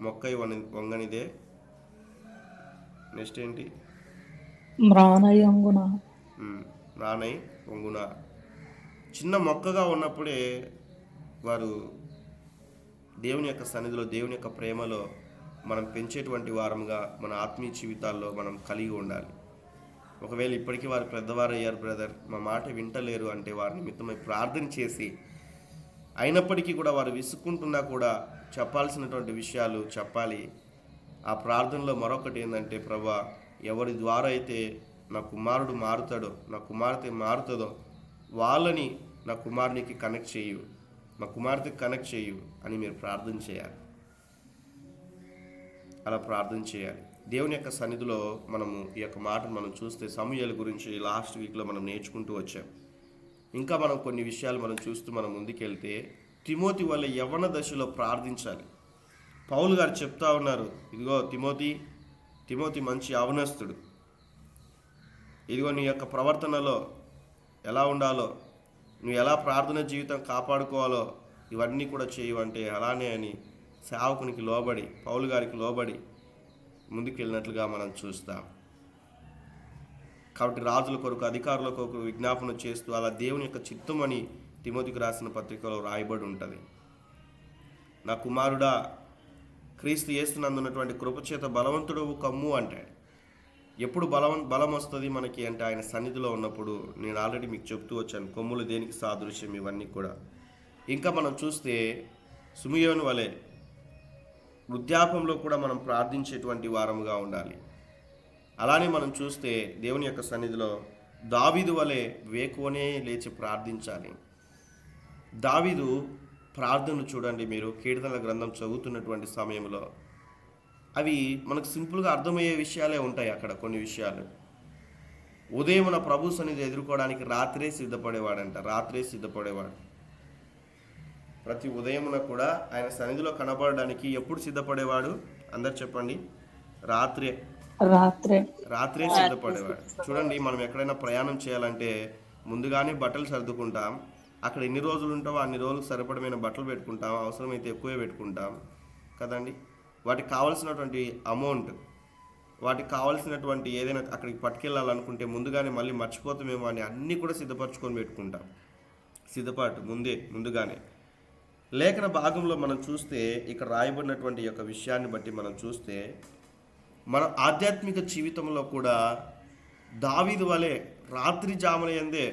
మొక్కై వంగనిదే, నెక్స్ట్ ఏంటి, రానై వంగున. చిన్న మొక్కగా ఉన్నప్పుడే వారు దేవుని యొక్క సన్నిధిలో, దేవుని యొక్క ప్రేమలో మనం పెంచేటువంటి వారముగా మన ఆత్మీయ జీవితాల్లో మనం కలిగి ఉండాలి. ఒకవేళ ఇప్పటికీ వారు పెద్దవారు అయ్యారు బ్రదర్, మా మాట వింటలేరు అంటే వారి నిమిత్తమై ప్రార్థన చేసి, అయినప్పటికీ కూడా వారు విసుక్కుంటున్నా కూడా చెప్పాల్సినటువంటి విషయాలు చెప్పాలి. ఆ ప్రార్థనలో మరొకటి ఏంటంటే, ప్రభా ఎవరి ద్వారా అయితే నా కుమారుడు మారుతాడో, నా కుమార్తె మారుతుందో వాళ్ళని నా కుమారునికి కనెక్ట్ చేయు, నా కుమార్తెకి కనెక్ట్ చేయు అని మీరు ప్రార్థన చేయాలి. అలా ప్రార్థన చేయాలి. దేవుని యొక్క సన్నిధిలో మనము ఈ యొక్క మాటను మనం చూస్తే సమూయేలు గురించి లాస్ట్ వీక్లో మనం నేర్చుకుంటూ వచ్చాం. ఇంకా మనం కొన్ని విషయాలు మనం చూస్తూ మనం ముందుకెళ్తే, తిమోతి వల్ల యవ్వన దశలో ప్రార్థించాలి. పౌలు గారు చెప్తా ఉన్నారు, ఇదిగో తిమోతి మంచి యవనస్తుడు, ఇదిగో నీ యొక్క ప్రవర్తనలో ఎలా ఉండాలో, నువ్వు ఎలా ప్రార్థన జీవితం కాపాడుకోవాలో ఇవన్నీ కూడా చేయవంటే అలానే అని సేవకునికి లోబడి, పౌలు గారికి లోబడి ముందుకు వెళ్ళినట్లుగా మనం చూస్తాం. కాబట్టి రాజుల కొరకు, అధికారుల కొరకు విజ్ఞాపన చేస్తూ అలా దేవుని యొక్క చిత్తం అని తిమోతికి రాసిన పత్రికలో రాయబడి ఉంటుంది. నా కుమారుడా, క్రీస్తు యేసునందున్నటువంటి కృపచేత బలవంతుడు కమ్ము అంటాడు. ఎప్పుడు బలం వస్తుంది మనకి అంటే ఆయన సన్నిధిలో ఉన్నప్పుడు. నేను ఆల్రెడీ మీకు చెప్తూ వచ్చాను, కొమ్ములు దేనికి సాదృశ్యం, ఇవన్నీ కూడా. ఇంకా మనం చూస్తే సమూయేలు వలె వృద్ధాపంలో కూడా మనం ప్రార్థించేటువంటి వారముగా ఉండాలి. అలానే మనం చూస్తే దేవుని యొక్క సన్నిధిలో దావీదు వలె వేకువనే లేచి ప్రార్థించాలి. దావీదు ప్రార్థనలు చూడండి మీరు, కీర్తనల గ్రంథం చదువుతున్నటువంటి సమయంలో అవి మనకు సింపుల్గా అర్థమయ్యే విషయాలే ఉంటాయి. అక్కడ కొన్ని విషయాలు, ఉదయమున ప్రభు సన్నిధి ఎదుర్కోవడానికి రాత్రే సిద్ధపడేవాడు. ప్రతి ఉదయమున కూడా ఆయన సన్నిధిలో కనబడడానికి ఎప్పుడు సిద్ధపడేవాడు? అందరు చెప్పండి. రాత్రే సిద్ధపడేవాడు. చూడండి, మనం ఎక్కడైనా ప్రయాణం చేయాలంటే ముందుగానే బట్టలు సర్దుకుంటాం. అక్కడ ఎన్ని రోజులు ఉంటావో అన్ని రోజులకు సరిపడమైన బట్టలు పెట్టుకుంటాం, అవసరమైతే ఎక్కువే పెట్టుకుంటాం కదండి. వాటికి కావాల్సినటువంటి అమౌంట్, వాటికి కావాల్సినటువంటి ఏదైనా అక్కడికి పట్టుకెళ్ళాలనుకుంటే ముందుగానే మళ్ళీ మర్చిపోతామేమో అని అన్నీ కూడా సిద్ధపరచుకొని పెట్టుకుంటాం. సిద్ధపాటు ముందుగానే. లేఖన భాగంలో మనం చూస్తే ఇక్కడ రాయబడినటువంటి యొక్క విషయాన్ని బట్టి మనం చూస్తే మన ఆధ్యాత్మిక జీవితంలో కూడా దావీదు వలె రాత్రి జాములయందే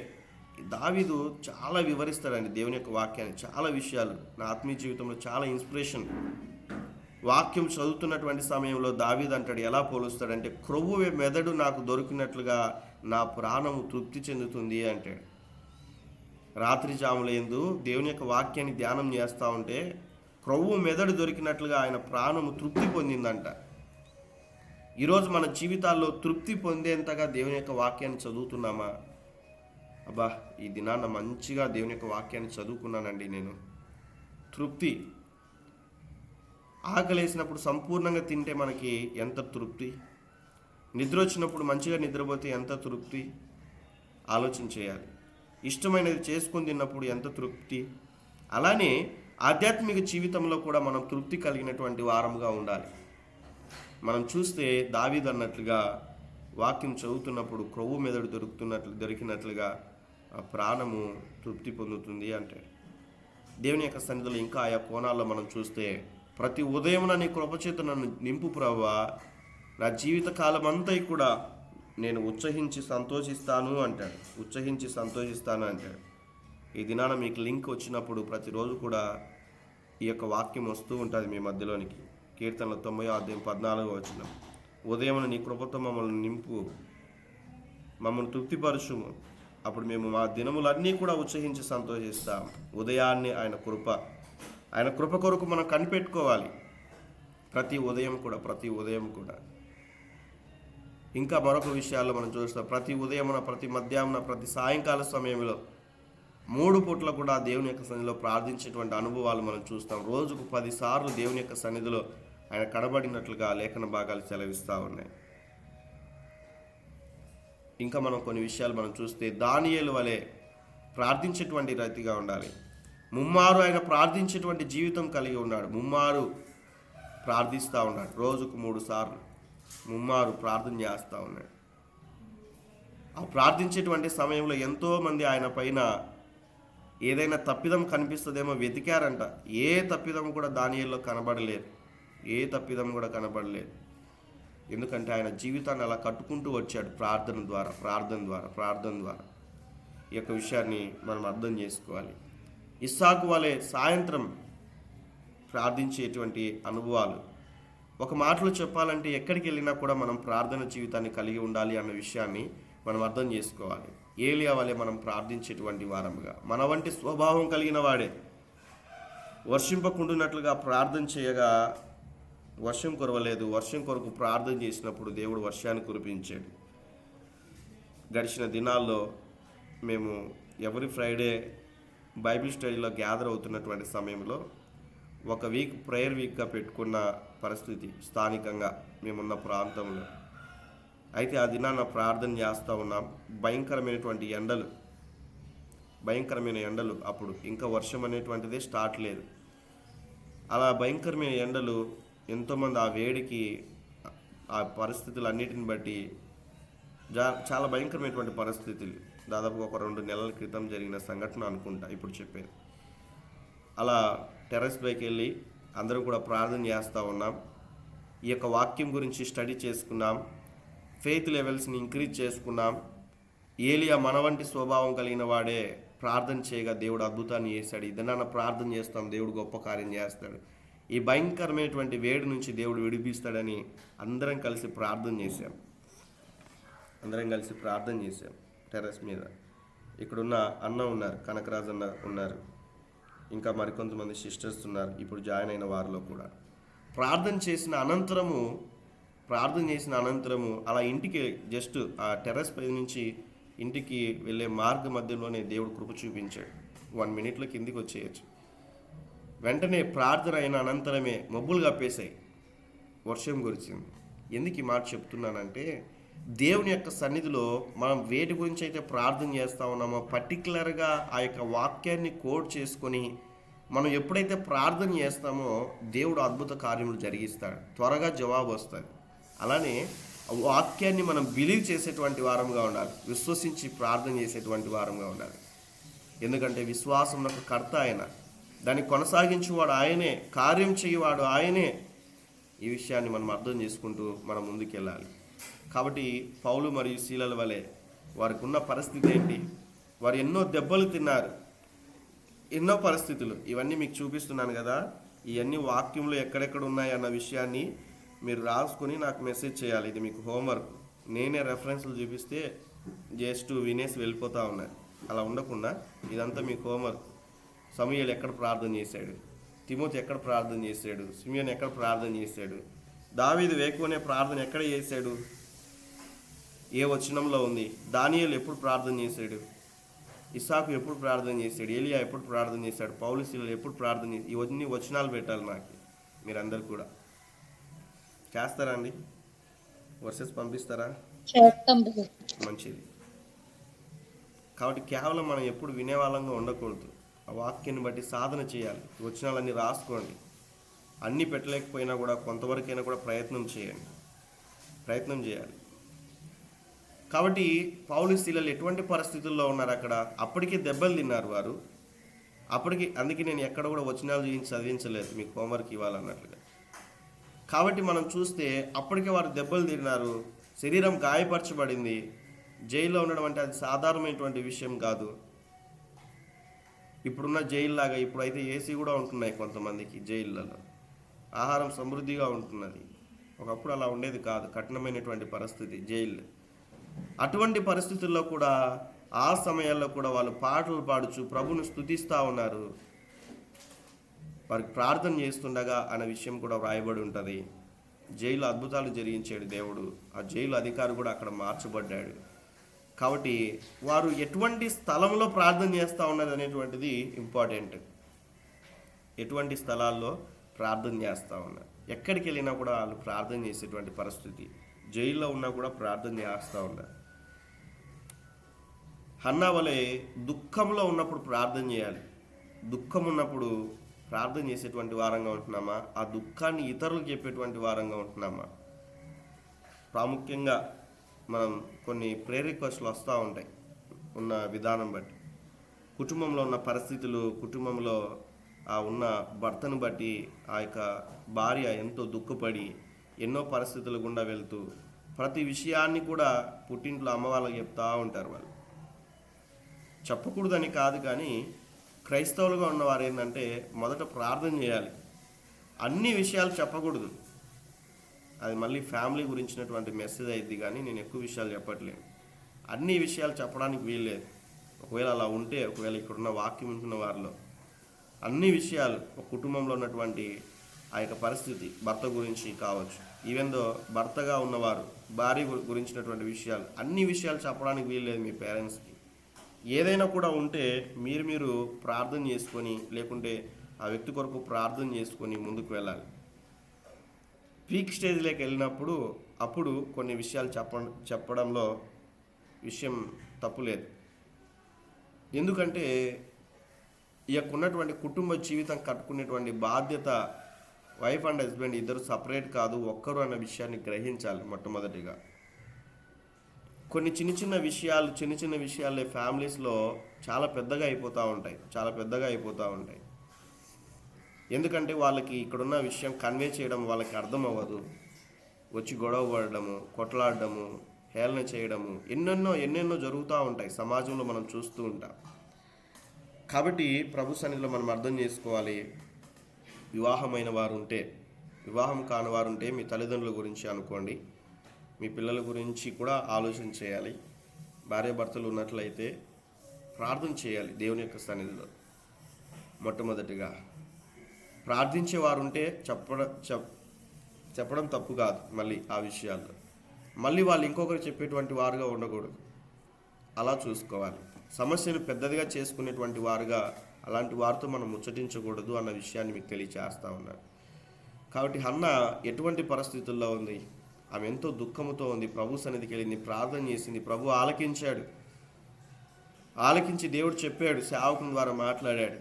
దావీదు చాలా వివరిస్తాడండి దేవుని యొక్క వాక్యాన్ని. చాలా విషయాలు నా ఆత్మీయ జీవితంలో చాలా ఇన్స్పిరేషన్. వాక్యం చదువుతున్నటువంటి సమయంలో దావీదు అంటాడు, ఎలా పోలుస్తాడంటే, క్రొవ్వు మెదడు నాకు దొరికినట్లుగా నా ప్రాణము తృప్తి చెందుతుంది అంటాడు. రాత్రి జాములందు దేవుని యొక్క వాక్యాన్ని ధ్యానం చేస్తూ ఉంటే క్రొవ్వు మెదడు దొరికినట్లుగా ఆయన ప్రాణము తృప్తి పొందిందంట. ఈరోజు మన జీవితాల్లో తృప్తి పొందేంతగా దేవుని యొక్క వాక్యాన్ని చదువుతున్నామా? అబ్బా, ఈ దినాన్న మంచిగా దేవుని యొక్క వాక్యాన్ని చదువుకున్నానండి నేను, తృప్తి. ఆకలేసినప్పుడు సంపూర్ణంగా తింటే మనకి ఎంత తృప్తి, నిద్ర వచ్చినప్పుడు మంచిగా నిద్రపోతే ఎంత తృప్తి ఆలోచన చేయాలి. ఇష్టమైనది చేసుకొని తిన్నప్పుడు ఎంత తృప్తి. అలానే ఆధ్యాత్మిక జీవితంలో కూడా మనం తృప్తి కలిగినటువంటి వారముగా ఉండాలి. మనం చూస్తే దావీదు అన్నట్లుగా వాక్యం చదువుతున్నప్పుడు క్రొవ్వు మెదడు దొరికినట్లుగా ఆ ప్రాణము తృప్తి పొందుతుంది అంటాడు. దేవుని యొక్క సన్నిధిలో ఇంకా ఆయా కోణాల్లో మనం చూస్తే, ప్రతి ఉదయం నీ కృపచేత నన్ను నింపు ప్రభువా, నా జీవిత కాలం అంతా కూడా నేను ఉత్సహించి సంతోషిస్తాను అంటాడు. ఉత్సహించి సంతోషిస్తాను అంటాడు. ఈ దినాన మీకు లింక్ వచ్చినప్పుడు ప్రతిరోజు కూడా ఈ యొక్క వాక్యం వస్తూ ఉంటుంది మీ మధ్యలోనికి. కీర్తనల 90:14 ఉదయం నీ కృపతో మమ్మల్ని నింపు, మమ్మల్ని తృప్తిపరచుము, అప్పుడు మేము మా దినములన్నీ కూడా ఉత్సహించి సంతోషిస్తాం. ఉదయాన్నే ఆయన కృప కొరకు మనం కనిపెట్టుకోవాలి. ప్రతి ఉదయం కూడా. ఇంకా మరొక విషయాల్లో మనం చూస్తాం, ప్రతి ఉదయమున, ప్రతి మధ్యాహ్నం, ప్రతి సాయంకాల సమయంలో 3 పూట్ల కూడా దేవుని యొక్క సన్నిధిలో ప్రార్థించేటువంటి అనుభవాలు మనం చూస్తాం. రోజుకు 10 సార్లు దేవుని యొక్క సన్నిధిలో ఆయన కనబడినట్లుగా లేఖన భాగాలు సెలవిస్తూ ఉన్నాయి. ఇంకా మనం కొన్ని విషయాలు మనం చూస్తే, దానియేలు వలె ప్రార్థించేటువంటి రీతిగా ఉండాలి. ముమ్మారు ఆయన ప్రార్థించేటువంటి జీవితం కలిగి ఉన్నాడు. ముమ్మారు ప్రార్థిస్తూ ఉన్నాడు. రోజుకు 3 సార్లు ముమ్మారు ప్రార్థన చేస్తూ ఉన్నాడు. ఆ ప్రార్థించేటువంటి సమయంలో ఎంతోమంది ఆయన పైన ఏదైనా తప్పిదం కనిపిస్తుందేమో వెతికారంట. ఏ తప్పిదం కూడా దానియేలులో కనబడలేదు. ఎందుకంటే ఆయన జీవితాన్ని అలా కట్టుకుంటూ వచ్చాడు ప్రార్థన ద్వారా. ఈ యొక్క విషయాన్ని మనం అర్థం చేసుకోవాలి. ఇస్సాకు వలె సాయంత్రం ప్రార్థించేటువంటి అనుభవాలు. ఒక మాటలో చెప్పాలంటే ఎక్కడికి వెళ్ళినా కూడా మనం ప్రార్థన జీవితాన్ని కలిగి ఉండాలి అన్న విషయాన్ని మనం అర్థం చేసుకోవాలి. ఏలియా వలె మనం ప్రార్థించేటువంటి వారముగా, మన వంటి స్వభావం కలిగిన వాడే వర్షింపకుండునట్లుగా ప్రార్థన చేయగా వర్షం కురవలేదు. వర్షం కొరకు ప్రార్థన చేసినప్పుడు దేవుడు వర్షాన్ని కురిపించాడు. గడిచిన దినాల్లో మేము ఎవ్రీ ఫ్రైడే బైబిల్ స్టడీలో గ్యాదర్ అవుతున్నటువంటి సమయంలో ఒక వీక్ ప్రేయర్ వీక్గా పెట్టుకున్న పరిస్థితి స్థానికంగా మేమున్న ప్రాంతంలో. అయితే ఆ దినాన ప్రార్థన చేస్తూ ఉన్నాం. భయంకరమైన ఎండలు అప్పుడు ఇంకా వర్షం అనేటువంటిదే స్టార్ట్ లేదు. అలా భయంకరమైన ఎండలు, ఎంతోమంది ఆ వేడికి, ఆ పరిస్థితులన్నిటిని బట్టి చాలా భయంకరమైనటువంటి పరిస్థితులు. దాదాపు ఒక 2 నెలల క్రితం జరిగిన సంఘటన అనుకుంటా ఇప్పుడు చెప్పేది. అలా టెర్రస్ పైకి వెళ్ళి అందరూ కూడా ప్రార్థన చేస్తూ ఉన్నాం. ఈ యొక్క వాక్యం గురించి స్టడీ చేసుకున్నాం. ఫెయిత్ లెవెల్స్ని ఇంక్రీజ్ చేసుకున్నాం. ఏలియా మన వంటి స్వభావం కలిగిన వాడే ప్రార్థన చేయగా దేవుడు అద్భుతాన్ని చేశాడు. ఇదన్నా ప్రార్థన చేస్తాం, దేవుడు గొప్ప కార్యం చేస్తాడు. ఈ భయంకరమైనటువంటి వేడి నుంచి దేవుడు విడిపిస్తాడని అందరం కలిసి ప్రార్థన చేశాం టెర్రస్ మీద. ఇక్కడున్న అన్న ఉన్నారు, కనకరాజు అన్న ఉన్నారు, ఇంకా మరికొంతమంది సిస్టర్స్ ఉన్నారు ఇప్పుడు జాయిన్ అయిన వారిలో కూడా. ప్రార్థన చేసిన అనంతరము అలా ఇంటికి జస్ట్ ఆ టెర్రస్ పై నుంచి ఇంటికి వెళ్ళే మార్గ మధ్యలోనే దేవుడు కృప చూపించాడు. 1 minute కిందికి వచ్చేయచ్చు. వెంటనే ప్రార్థన అయిన అనంతరమే మబ్బులు కప్పేశాయి, వర్షం కురిసింది. ఎందుకు ఈ మాట చెప్తున్నానంటే, దేవుని యొక్క సన్నిధిలో మనం వేటి గురించి అయితే ప్రార్థన చేస్తూ ఉన్నామో పర్టికులర్గా ఆ యొక్క వాక్యాన్ని కోడ్ చేసుకొని మనం ఎప్పుడైతే ప్రార్థన చేస్తామో దేవుడు అద్భుత కార్యములు జరిగిస్తాడు, త్వరగా జవాబు వస్తుంది. అలానే వాక్యాన్ని మనం బిలీవ్ చేసేటువంటి వారంగా ఉండాలి, విశ్వసించి ప్రార్థన చేసేటువంటి వారంగా ఉండాలి. ఎందుకంటే విశ్వాసం యొక్క కర్త ఆయన, దాన్ని కొనసాగించేవాడు ఆయనే, కార్యం చేయవాడు ఆయనే. ఈ విషయాన్ని మనం అర్థం చేసుకుంటూ మనం ముందుకెళ్ళాలి. కాబట్టి పౌలు మరియు శీలల వలె వారికి ఉన్న పరిస్థితి ఏంటి? వారు ఎన్నో దెబ్బలు తిన్నారు, ఎన్నో పరిస్థితులు. ఇవన్నీ మీకు చూపిస్తున్నాను కదా, ఇవన్నీ వాక్యంలో ఎక్కడెక్కడ ఉన్నాయి అన్న విషయాన్ని మీరు రాసుకొని నాకు మెసేజ్ చేయాలి. ఇది మీకు హోంవర్క్. నేనే రెఫరెన్స్లు చూపిస్తే జస్ట్ వినేసి వెళ్ళిపోతూ ఉన్నాయి. అలా ఉండకుండా ఇదంతా మీకు హోంవర్క్. సమూయేలు ఎక్కడ ప్రార్థన చేశాడు, తిమోతి ఎక్కడ ప్రార్థన చేశాడు, సిమియోను ఎక్కడ ప్రార్థన చేశాడు, దావీదు వేకువనే ప్రార్థన ఎక్కడ చేశాడు, ఏ వచనంలో ఉంది, దానియేలు ఎప్పుడు ప్రార్థన చేశాడు, ఇస్సాకు ఎప్పుడు ప్రార్థన చేశాడు, ఏలియా ఎప్పుడు ప్రార్థన చేశాడు, పౌలు శీలలు ఎప్పుడు ప్రార్థన చేసి, ఇవన్నీ వచనాలు పెట్టాలి నాకు. మీరందరూ కూడా చేస్తారా అండి? వర్సెస్ పంపిస్తారా? చేస్తాం. మంచిది. కాబట్టి కేవలం మనం ఎప్పుడు వినేవాళ్ళంగా ఉండకూడదు. ఆ వాక్యాన్ని బట్టి సాధన చేయాలి. వచనాలన్నీ రాసుకోండి. అన్నీ పెట్టలేకపోయినా కూడా కొంతవరకైనా కూడా ప్రయత్నం చేయాలి. కాబట్టి పౌలు శీలలు ఎటువంటి పరిస్థితుల్లో ఉన్నారు అక్కడ? అప్పటికే దెబ్బలు తిన్నారు వారు. అందుకే నేను ఎక్కడ కూడా వచనాలు చదివించలేదు, మీకు హోంవర్క్ ఇవ్వాలన్నట్లుగా. కాబట్టి మనం చూస్తే అప్పటికే వారు దెబ్బలు తిన్నారు, శరీరం గాయపరచబడింది. జైల్లో ఉండడం అంటే అది సాధారణమైనటువంటి విషయం కాదు. ఇప్పుడున్న జైల్లాగా ఇప్పుడైతే ఏసీ కూడా ఉంటున్నాయి కొంతమందికి జైళ్ళలో, ఆహారం సమృద్ధిగా ఉంటున్నది. ఒకప్పుడు అలా ఉండేది కాదు, కఠినమైనటువంటి పరిస్థితి జైలు. అటువంటి పరిస్థితుల్లో కూడా ఆ సమయాల్లో కూడా వాళ్ళు పాటలు పాడుచు ప్రభుని స్తుతిస్తూ ఉన్నారు. వారికి ప్రార్థన చేస్తుండగా అనే విషయం కూడా వ్రాయబడి ఉంటుంది. జైలు అద్భుతాలు జరిగించాడు దేవుడు. ఆ జైలు అధికారి కూడా అక్కడ మార్చబడ్డాడు. కాబట్టి వారు ఎటువంటి స్థలంలో ప్రార్థన చేస్తూ ఉన్నారు అనేటువంటిది ఇంపార్టెంట్. ఎటువంటి స్థలాల్లో ప్రార్థన చేస్తూ ఉన్నారు, ఎక్కడికి వెళ్ళినా కూడా వాళ్ళు ప్రార్థన చేసేటువంటి పరిస్థితి. జైల్లో ఉన్నా కూడా ప్రార్థన చేస్తూ ఉన్నారు. హన్నా వలె దుఃఖంలో ఉన్నప్పుడు ప్రార్థన చేయాలి. దుఃఖం ఉన్నప్పుడు ప్రార్థన చేసేటువంటి వారంగా ఉంటున్నామా? ఆ దుఃఖాన్ని ఇతరులకు చెప్పేటువంటి వారంగా ఉంటున్నామా? ప్రాముఖ్యంగా మనం కొన్ని ప్రేయర్ రిక్వెస్ట్లు వస్తూ ఉంటాయి ఉన్న విధానం బట్టి, కుటుంబంలో ఉన్న పరిస్థితులు, కుటుంబంలో ఉన్న భర్తను బట్టి ఆ యొక్క భార్య ఎంతో దుఃఖపడి ఎన్నో పరిస్థితుల గుండా వెళ్తూ ప్రతి విషయాన్ని కూడా పుట్టింట్లో అమ్మ వాళ్ళకి చెప్తూ ఉంటారు. వాళ్ళు చెప్పకూడదని కాదు, కానీ క్రైస్తవులుగా ఉన్నవారు ఏంటంటే మొదట ప్రార్థన చేయాలి. అన్ని విషయాలు చెప్పకూడదు, అది మళ్ళీ ఫ్యామిలీ గురించినటువంటి మెసేజ్ అయింది. కానీ నేను ఎక్కువ విషయాలు చెప్పట్లేను, అన్ని విషయాలు చెప్పడానికి వీల్లేదు. ఒకవేళ అలా ఉంటే, ఒకవేళ ఇక్కడున్న వాక్యం వింటున్న వారిలో అన్ని విషయాలు, ఒక కుటుంబంలో ఉన్నటువంటి ఆ యొక్క పరిస్థితి, భర్త గురించి కావచ్చు, ఈవెందో భర్తగా ఉన్నవారు భార్య గురించినటువంటి విషయాలు, అన్ని విషయాలు చెప్పడానికి వీల్లేదు మీ పేరెంట్స్కి. ఏదైనా కూడా ఉంటే మీరు ప్రార్థన చేసుకొని, లేకుంటే ఆ వ్యక్తి కొరకు ప్రార్థన చేసుకొని ముందుకు వెళ్ళాలి. పీక్ స్టేజ్లోకి వెళ్ళినప్పుడు అప్పుడు కొన్ని విషయాలు చెప్పడంలో విషయం తప్పులేదు. ఎందుకంటే ఈ యొక్క ఉన్నటువంటి కుటుంబ జీవితం కట్టుకునేటువంటి బాధ్యత వైఫ్ అండ్ హస్బెండ్ ఇద్దరు సపరేట్ కాదు, ఒక్కరు అన్న విషయాన్ని గ్రహించాలి. మొట్టమొదటిగా కొన్ని చిన్న చిన్న విషయాలే ఫ్యామిలీస్లో చాలా పెద్దగా అయిపోతూ ఉంటాయి. ఎందుకంటే వాళ్ళకి ఇక్కడున్న విషయం కన్వే చేయడం వాళ్ళకి అర్థం అవ్వదు. వచ్చి గొడవ పడడము, కొట్లాడడము, హేళన చేయడము, ఎన్నెన్నో జరుగుతూ ఉంటాయి సమాజంలో, మనం చూస్తూ ఉంటాం. కాబట్టి ప్రభు సన్నిధిలో మనం అర్థం చేసుకోవాలి. వివాహమైన వారు ఉంటే, వివాహం కాని వారు ఉంటే మీ తల్లిదండ్రుల గురించి అనుకోండి, మీ పిల్లల గురించి కూడా ఆలోచన చేయాలి. భార్యాభర్తలు ఉన్నట్లయితే ప్రార్థన చేయాలి దేవుని యొక్క సన్నిధిలో. మొట్టమొదటిగా ప్రార్థించేవారు ఉంటే చెప్పడం తప్పు కాదు. మళ్ళీ ఆ విషయాల్లో మళ్ళీ వాళ్ళు ఇంకొకరు చెప్పేటువంటి వారుగా ఉండకూడదు, అలా చూసుకోవాలి. సమస్యను పెద్దదిగా చేసుకునేటువంటి వారుగా, అలాంటి వారితో మనం ముచ్చటించకూడదు అన్న విషయాన్ని మీకు తెలియచేస్తా ఉన్నాను. కాబట్టి హన్నా ఎటువంటి పరిస్థితుల్లో ఉంది? ఆమె ఎంతో దుఃఖముతో ఉంది. ప్రభు సన్నిధికి వెళ్ళింది, ప్రార్థన చేసింది. ప్రభు ఆలకించి దేవుడు చెప్పాడు, సేవకుని ద్వారా మాట్లాడాడు.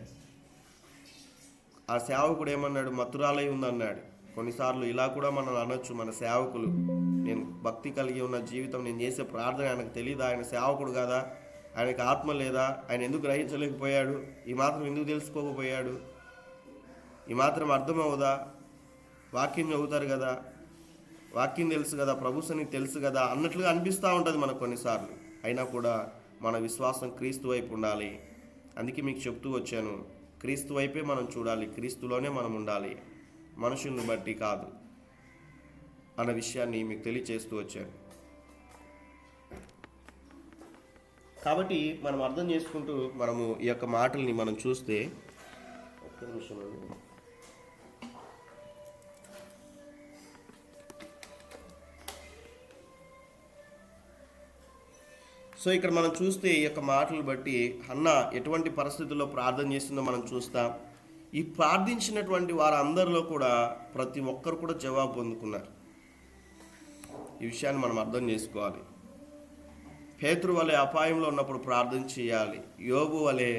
ఆ సేవకుడు ఏమన్నాడు? మత్తురాలై ఉందన్నాడు. కొన్నిసార్లు ఇలా కూడా మనం అనొచ్చు, మన సేవకులు, నేను భక్తి కలిగి ఉన్న జీవితం, నేను చేసే ప్రార్థన ఆయనకు తెలియదా? ఆయన సేవకుడు కదా, ఆయనకు ఆత్మ లేదా? ఆయన ఎందుకు గ్రహించలేకపోయాడు? ఈ మాత్రం ఎందుకు తెలుసుకోకపోయాడు? ఈ మాత్రం అర్థం అవ్వదా? వాక్యం చదువుతారు కదా, వాక్యం తెలుసు కదా, ప్రభు సన్నిధి తెలుసు కదా అన్నట్లుగా అనిపిస్తూ ఉంటుంది మనకు కొన్నిసార్లు. అయినా కూడా మన విశ్వాసం క్రీస్తు వైపు ఉండాలి. అందుకే మీకు చెప్తూ వచ్చాను, క్రీస్తు వైపే మనం చూడాలి, క్రీస్తులోనే మనం ఉండాలి, మనుషుల్ని బట్టి కాదు అన్న విషయాన్ని మీకు తెలియచేస్తూ వచ్చాను. కాబట్టి మనం అర్థం చేసుకుంటూ మనము ఈ యొక్క మాటల్ని మనం చూస్తే, ఒక్క నిమిషం అండి. సో ఇక్కడ మనం చూస్తే ఈ యొక్క మాటలు బట్టి హన్నా ఎటువంటి పరిస్థితుల్లో ప్రార్థన చేస్తుందో మనం చూస్తాం. ఈ ప్రార్థించినటువంటి వారందరిలో కూడా ప్రతి ఒక్కరు కూడా జవాబు పొందుకున్నారు. ఈ విషయాన్ని మనం అర్థం చేసుకోవాలి. పేతురు వలె అపాయంలో ఉన్నప్పుడు ప్రార్థన చేయాలి. యోబు వలె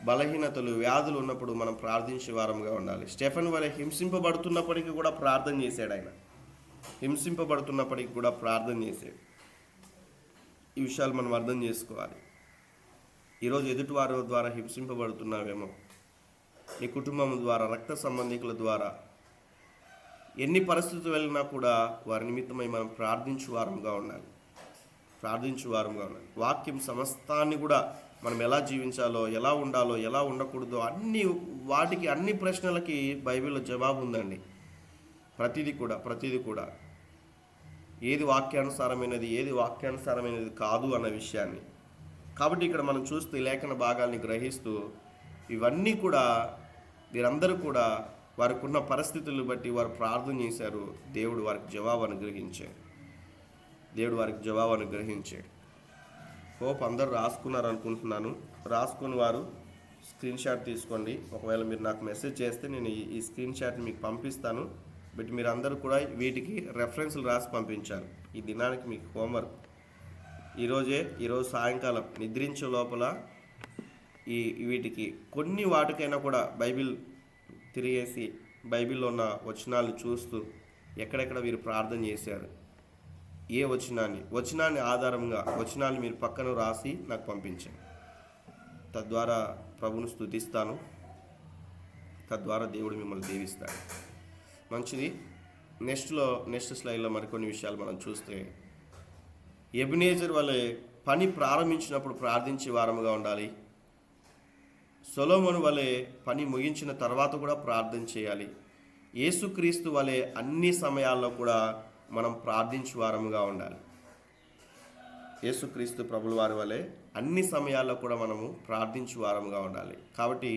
బలహీనతలు, వ్యాధులు ఉన్నప్పుడు మనం ప్రార్థించే వారంగా ఉండాలి. స్టెఫెన్ వలె హింసింపబడుతున్నప్పటికీ కూడా ప్రార్థన చేశాడు. ఆయన హింసింపబడుతున్నప్పటికీ కూడా ప్రార్థన చేశాడు. ఈ విషయాలు మనం అర్థం చేసుకోవాలి. ఈరోజు ఎదుటివారి ద్వారా హింసింపబడుతున్నావేమో, నీ కుటుంబం ద్వారా, రక్త సంబంధికుల ద్వారా, ఎన్ని పరిస్థితులు వెళ్ళినా కూడా వారి నిమిత్తమై మనం ప్రార్థించు వారంగా ఉండాలి. వాక్యం సమస్తాన్ని కూడా మనం ఎలా జీవించాలో, ఎలా ఉండాలో, ఎలా ఉండకూడదో అన్ని ప్రశ్నలకి బైబిల్లో జవాబు ఉందండి. ప్రతిదీ కూడా ఏది వాక్యానుసారమైనది, ఏది వాక్యానుసారమైనది కాదు అన్న విషయాన్ని. కాబట్టి ఇక్కడ మనం చూస్తే లేఖన భాగాల్ని గ్రహిస్తూ ఇవన్నీ కూడా వీరందరూ కూడా వారికి ఉన్న పరిస్థితులను బట్టి వారు ప్రార్థన చేశారు. దేవుడు వారికి జవాబు అనుగ్రహించాడు. హోప్ అందరూ రాసుకున్నారు అనుకుంటున్నాను. రాసుకుని వారు స్క్రీన్ షాట్ తీసుకోండి. ఒకవేళ మీరు నాకు మెసేజ్ చేస్తే నేను ఈ స్క్రీన్ షాట్ని మీకు పంపిస్తాను. బట్ మీరు అందరూ కూడా వీటికి రెఫరెన్స్లు రాసి పంపించాలి. ఈ దినానికి మీకు హోంవర్క్ ఈరోజు సాయంకాలం నిద్రించే లోపల వీటికి కొన్ని వాటికైనా కూడా బైబిల్ తిరిగేసి బైబిల్లో ఉన్న వచనాలు చూస్తూ ఎక్కడెక్కడ వీరు ప్రార్థన చేశారు, ఏ వచనాన్ని ఆధారంగా వచనాన్ని మీరు పక్కన రాసి నాకు పంపించండి. తద్వారా ప్రభువును స్తుతిస్తాను. తద్వారా దేవుడు మిమ్మల్ని దీవిస్తాడు. మంచిది. నెక్స్ట్ స్లైడ్లో మరికొన్ని విషయాలు మనం చూస్తే, ఎబెనేజర్ వలె పని ప్రారంభించినప్పుడు ప్రార్థించే వారముగా ఉండాలి. సొలొమోను వలె పని ముగించిన తర్వాత కూడా ప్రార్థన చేయాలి. యేసుక్రీస్తు వలె అన్ని సమయాల్లో కూడా మనం ప్రార్థించే వారముగా ఉండాలి. యేసుక్రీస్తు ప్రభుల వారి వలె అన్ని సమయాల్లో కూడా మనము ప్రార్థించే వారముగా ఉండాలి. కాబట్టి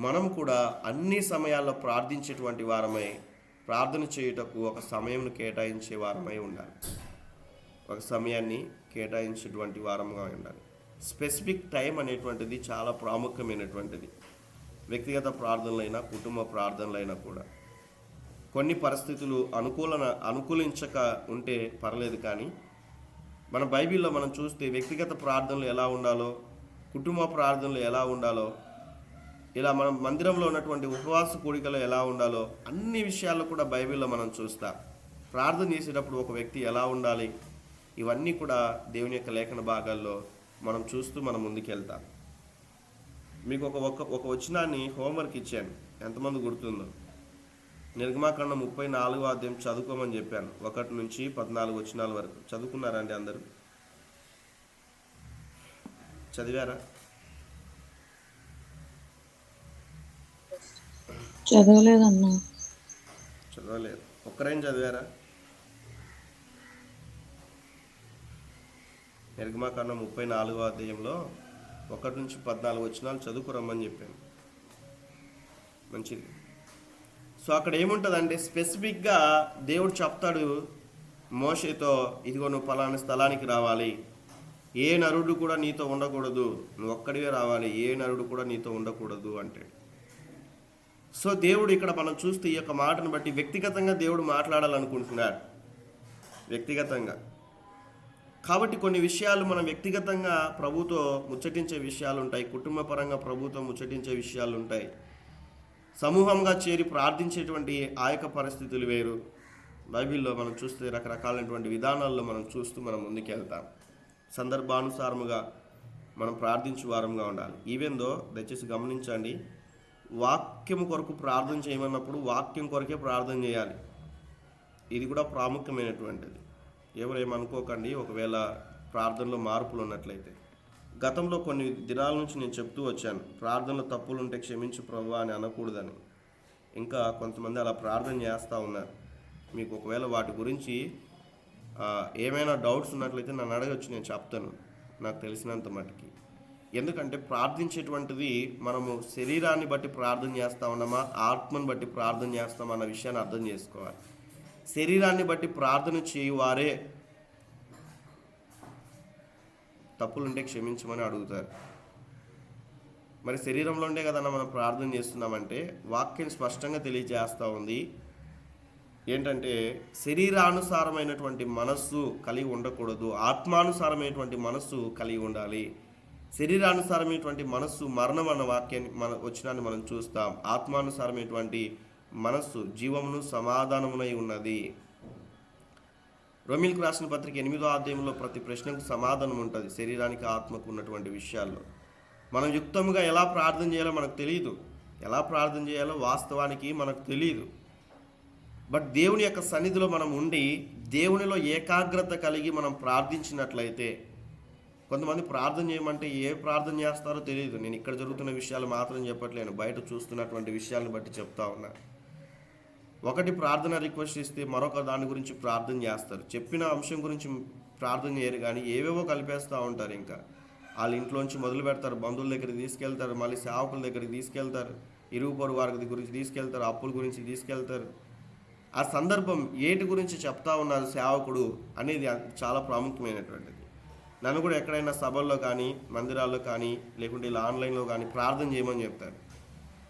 మనం కూడా అన్ని సమయాల్లో ప్రార్థించేటువంటి వారమై, ప్రార్థన చేయుటకు ఒక సమయంను కేటాయించే వారమై ఉండాలి. ఒక సమయాన్ని కేటాయించేటువంటి వారముగా ఉండాలి. స్పెసిఫిక్ టైం అనేటువంటిది చాలా ప్రాముఖ్యమైనటువంటిది. వ్యక్తిగత ప్రార్థనలైనా, కుటుంబ ప్రార్థనలైనా కూడా కొన్ని పరిస్థితులు అనుకూలించక ఉంటే పర్లేదు, కానీ మన బైబిల్లో మనం చూస్తే వ్యక్తిగత ప్రార్థనలు ఎలా ఉండాలో, కుటుంబ ప్రార్థనలు ఎలా ఉండాలో, ఇలా మనం మందిరంలో ఉన్నటువంటి ఉపవాస కూడికలు ఎలా ఉండాలో, అన్ని విషయాల్లో కూడా బైబిల్లో మనం చూస్తాం. ప్రార్థన చేసేటప్పుడు ఒక వ్యక్తి ఎలా ఉండాలి, ఇవన్నీ కూడా దేవుని యొక్క లేఖన భాగాల్లో మనం చూస్తూ మనం ముందుకెళ్తాం. మీకు ఒక వచనాన్ని హోంవర్క్ ఇచ్చాను, ఎంతమంది గుర్తుందో. నిర్గమాకాండం 34వ అధ్యాయం చదువుకోమని చెప్పాను. 1 నుంచి 14 వచనాల వరకు చదువుకున్నారండి అందరూ? చదివారా? చదవలేదు. ఒక్కరేం చదివారా? నిర్గమాకాండం 34వ అధ్యాయంలో 1 నుంచి 14 వచనాలు చదువుకురమ్మని చెప్పాను. మంచిది. సో అక్కడ ఏముంటుందంటే, స్పెసిఫిక్గా దేవుడు చెప్తాడు మోషేతో, ఇదిగో నువ్వు పలానా స్థలానికి రావాలి, ఏ నరుడు కూడా నీతో ఉండకూడదు, నువ్వు ఒక్కడివే రావాలి, ఏ నరుడు కూడా నీతో ఉండకూడదు అంటే. సో దేవుడు ఇక్కడ మనం చూస్తే ఈ యొక్క మాటను బట్టి వ్యక్తిగతంగా దేవుడు మాట్లాడాలనుకుంటున్నాడు. వ్యక్తిగతంగా కాబట్టి కొన్ని విషయాలు మనం వ్యక్తిగతంగా ప్రభుతో ముచ్చటించే విషయాలు ఉంటాయి, కుటుంబ పరంగా ప్రభుతో ముచ్చటించే విషయాలు ఉంటాయి, సమూహంగా చేరి ప్రార్థించేటువంటి ఆ యొక్క పరిస్థితులు వేరు. బైబిల్లో మనం చూస్తే రకరకాలైనటువంటి విధానాల్లో మనం చూస్తూ మనం ముందుకెళ్తాం. సందర్భానుసారముగా మనం ప్రార్థించే వారంగా ఉండాలి. ఈవెందో దయచేసి గమనించండి, వాక్యం కొరకు ప్రార్థన చేయమన్నప్పుడు వాక్యం కొరకే ప్రార్థన చేయాలి. ఇది కూడా ప్రాముఖ్యమైనటువంటిది. ఎవరు ఏమనుకోకండి ఒకవేళ ప్రార్థనలో మార్పులు ఉన్నట్లయితే. గతంలో కొన్ని దినాల నుంచి నేను చెప్తూ వచ్చాను, ప్రార్థనలో తప్పులు ఉంటే క్షమించు ప్రభువా అని అనకూడదని. ఇంకా కొంతమంది అలా ప్రార్థన చేస్తూ ఉన్నారు. మీకు ఒకవేళ వాటి గురించి ఏమైనా డౌట్స్ ఉన్నట్లయితే నన్ను అడగచ్చు, నేను చెప్తాను నాకు తెలిసినంత మటుకి. ఎందుకంటే ప్రార్థించేటువంటిది మనము శరీరాన్ని బట్టి ప్రార్థన చేస్తూ ఉన్నామా, ఆత్మను బట్టి ప్రార్థన చేస్తామా అన్న విషయాన్ని అర్థం చేసుకోవాలి. శరీరాన్ని బట్టి ప్రార్థన చేయువారే తప్పులుంటే క్షమించమని అడుగుతారు. మరి శరీరంలో ఉండే కదన్నా మనం ప్రార్థన చేస్తున్నామంటే వాక్యం స్పష్టంగా తెలియజేస్తూ ఉంది ఏంటంటే శరీరానుసారమైనటువంటి మనస్సు కలిగి ఉండకూడదు, ఆత్మానుసారమైనటువంటి మనస్సు కలిగి ఉండాలి. శరీరానుసారమైనటువంటి మనస్సు మరణం అన్న వాక్యాన్ని వచ్చినాన్ని మనం చూస్తాం. ఆత్మానుసారమైనటువంటి మనస్సు జీవమును సమాధానమునై ఉన్నది. రోమీయులకు రాసిన పత్రిక 8వ అధ్యాయంలో ప్రతి ప్రశ్నకు సమాధానం ఉంటుంది. శరీరానికి ఆత్మకు ఉన్నటువంటి విషయాల్లో మనం యుక్తముగా ఎలా ప్రార్థన చేయాలో మనకు తెలియదు, ఎలా ప్రార్థన చేయాలో వాస్తవానికి మనకు తెలియదు. బట్ దేవుని యొక్క సన్నిధిలో మనం ఉండి దేవునిలో ఏకాగ్రత కలిగి మనం ప్రార్థించినట్లయితే, కొంతమంది ప్రార్థన చేయమంటే ఏ ప్రార్థన చేస్తారో తెలియదు. నేను ఇక్కడ జరుగుతున్న విషయాలు మాత్రం చెప్పట్లేను, బయట చూస్తున్నటువంటి విషయాలను బట్టి చెప్తా ఉన్నా. ఒకటి ప్రార్థన రిక్వెస్ట్ ఇస్తే మరొక దాని గురించి ప్రార్థన చేస్తారు, చెప్పిన అంశం గురించి ప్రార్థన చేయరు, కానీ ఏవేవో కలిపేస్తూ ఉంటారు. ఇంకా వాళ్ళ ఇంట్లోంచి మొదలు పెడతారు, బంధువుల దగ్గరికి తీసుకెళ్తారు, మళ్ళీ సేవకుల దగ్గరికి తీసుకెళ్తారు, ఇరుగు పొరుగు వారి గురించి తీసుకెళ్తారు, అప్పుల గురించి తీసుకెళ్తారు. ఆ సందర్భం ఏటి గురించి చెప్తా ఉన్నారు సేవకుడు అనేది చాలా ప్రాముఖ్యమైనటువంటిది. నన్ను కూడా ఎక్కడైనా సభల్లో కానీ మందిరాల్లో కానీ లేకుంటే ఇలా ఆన్లైన్లో కానీ ప్రార్థన చేయమని చెప్తారు.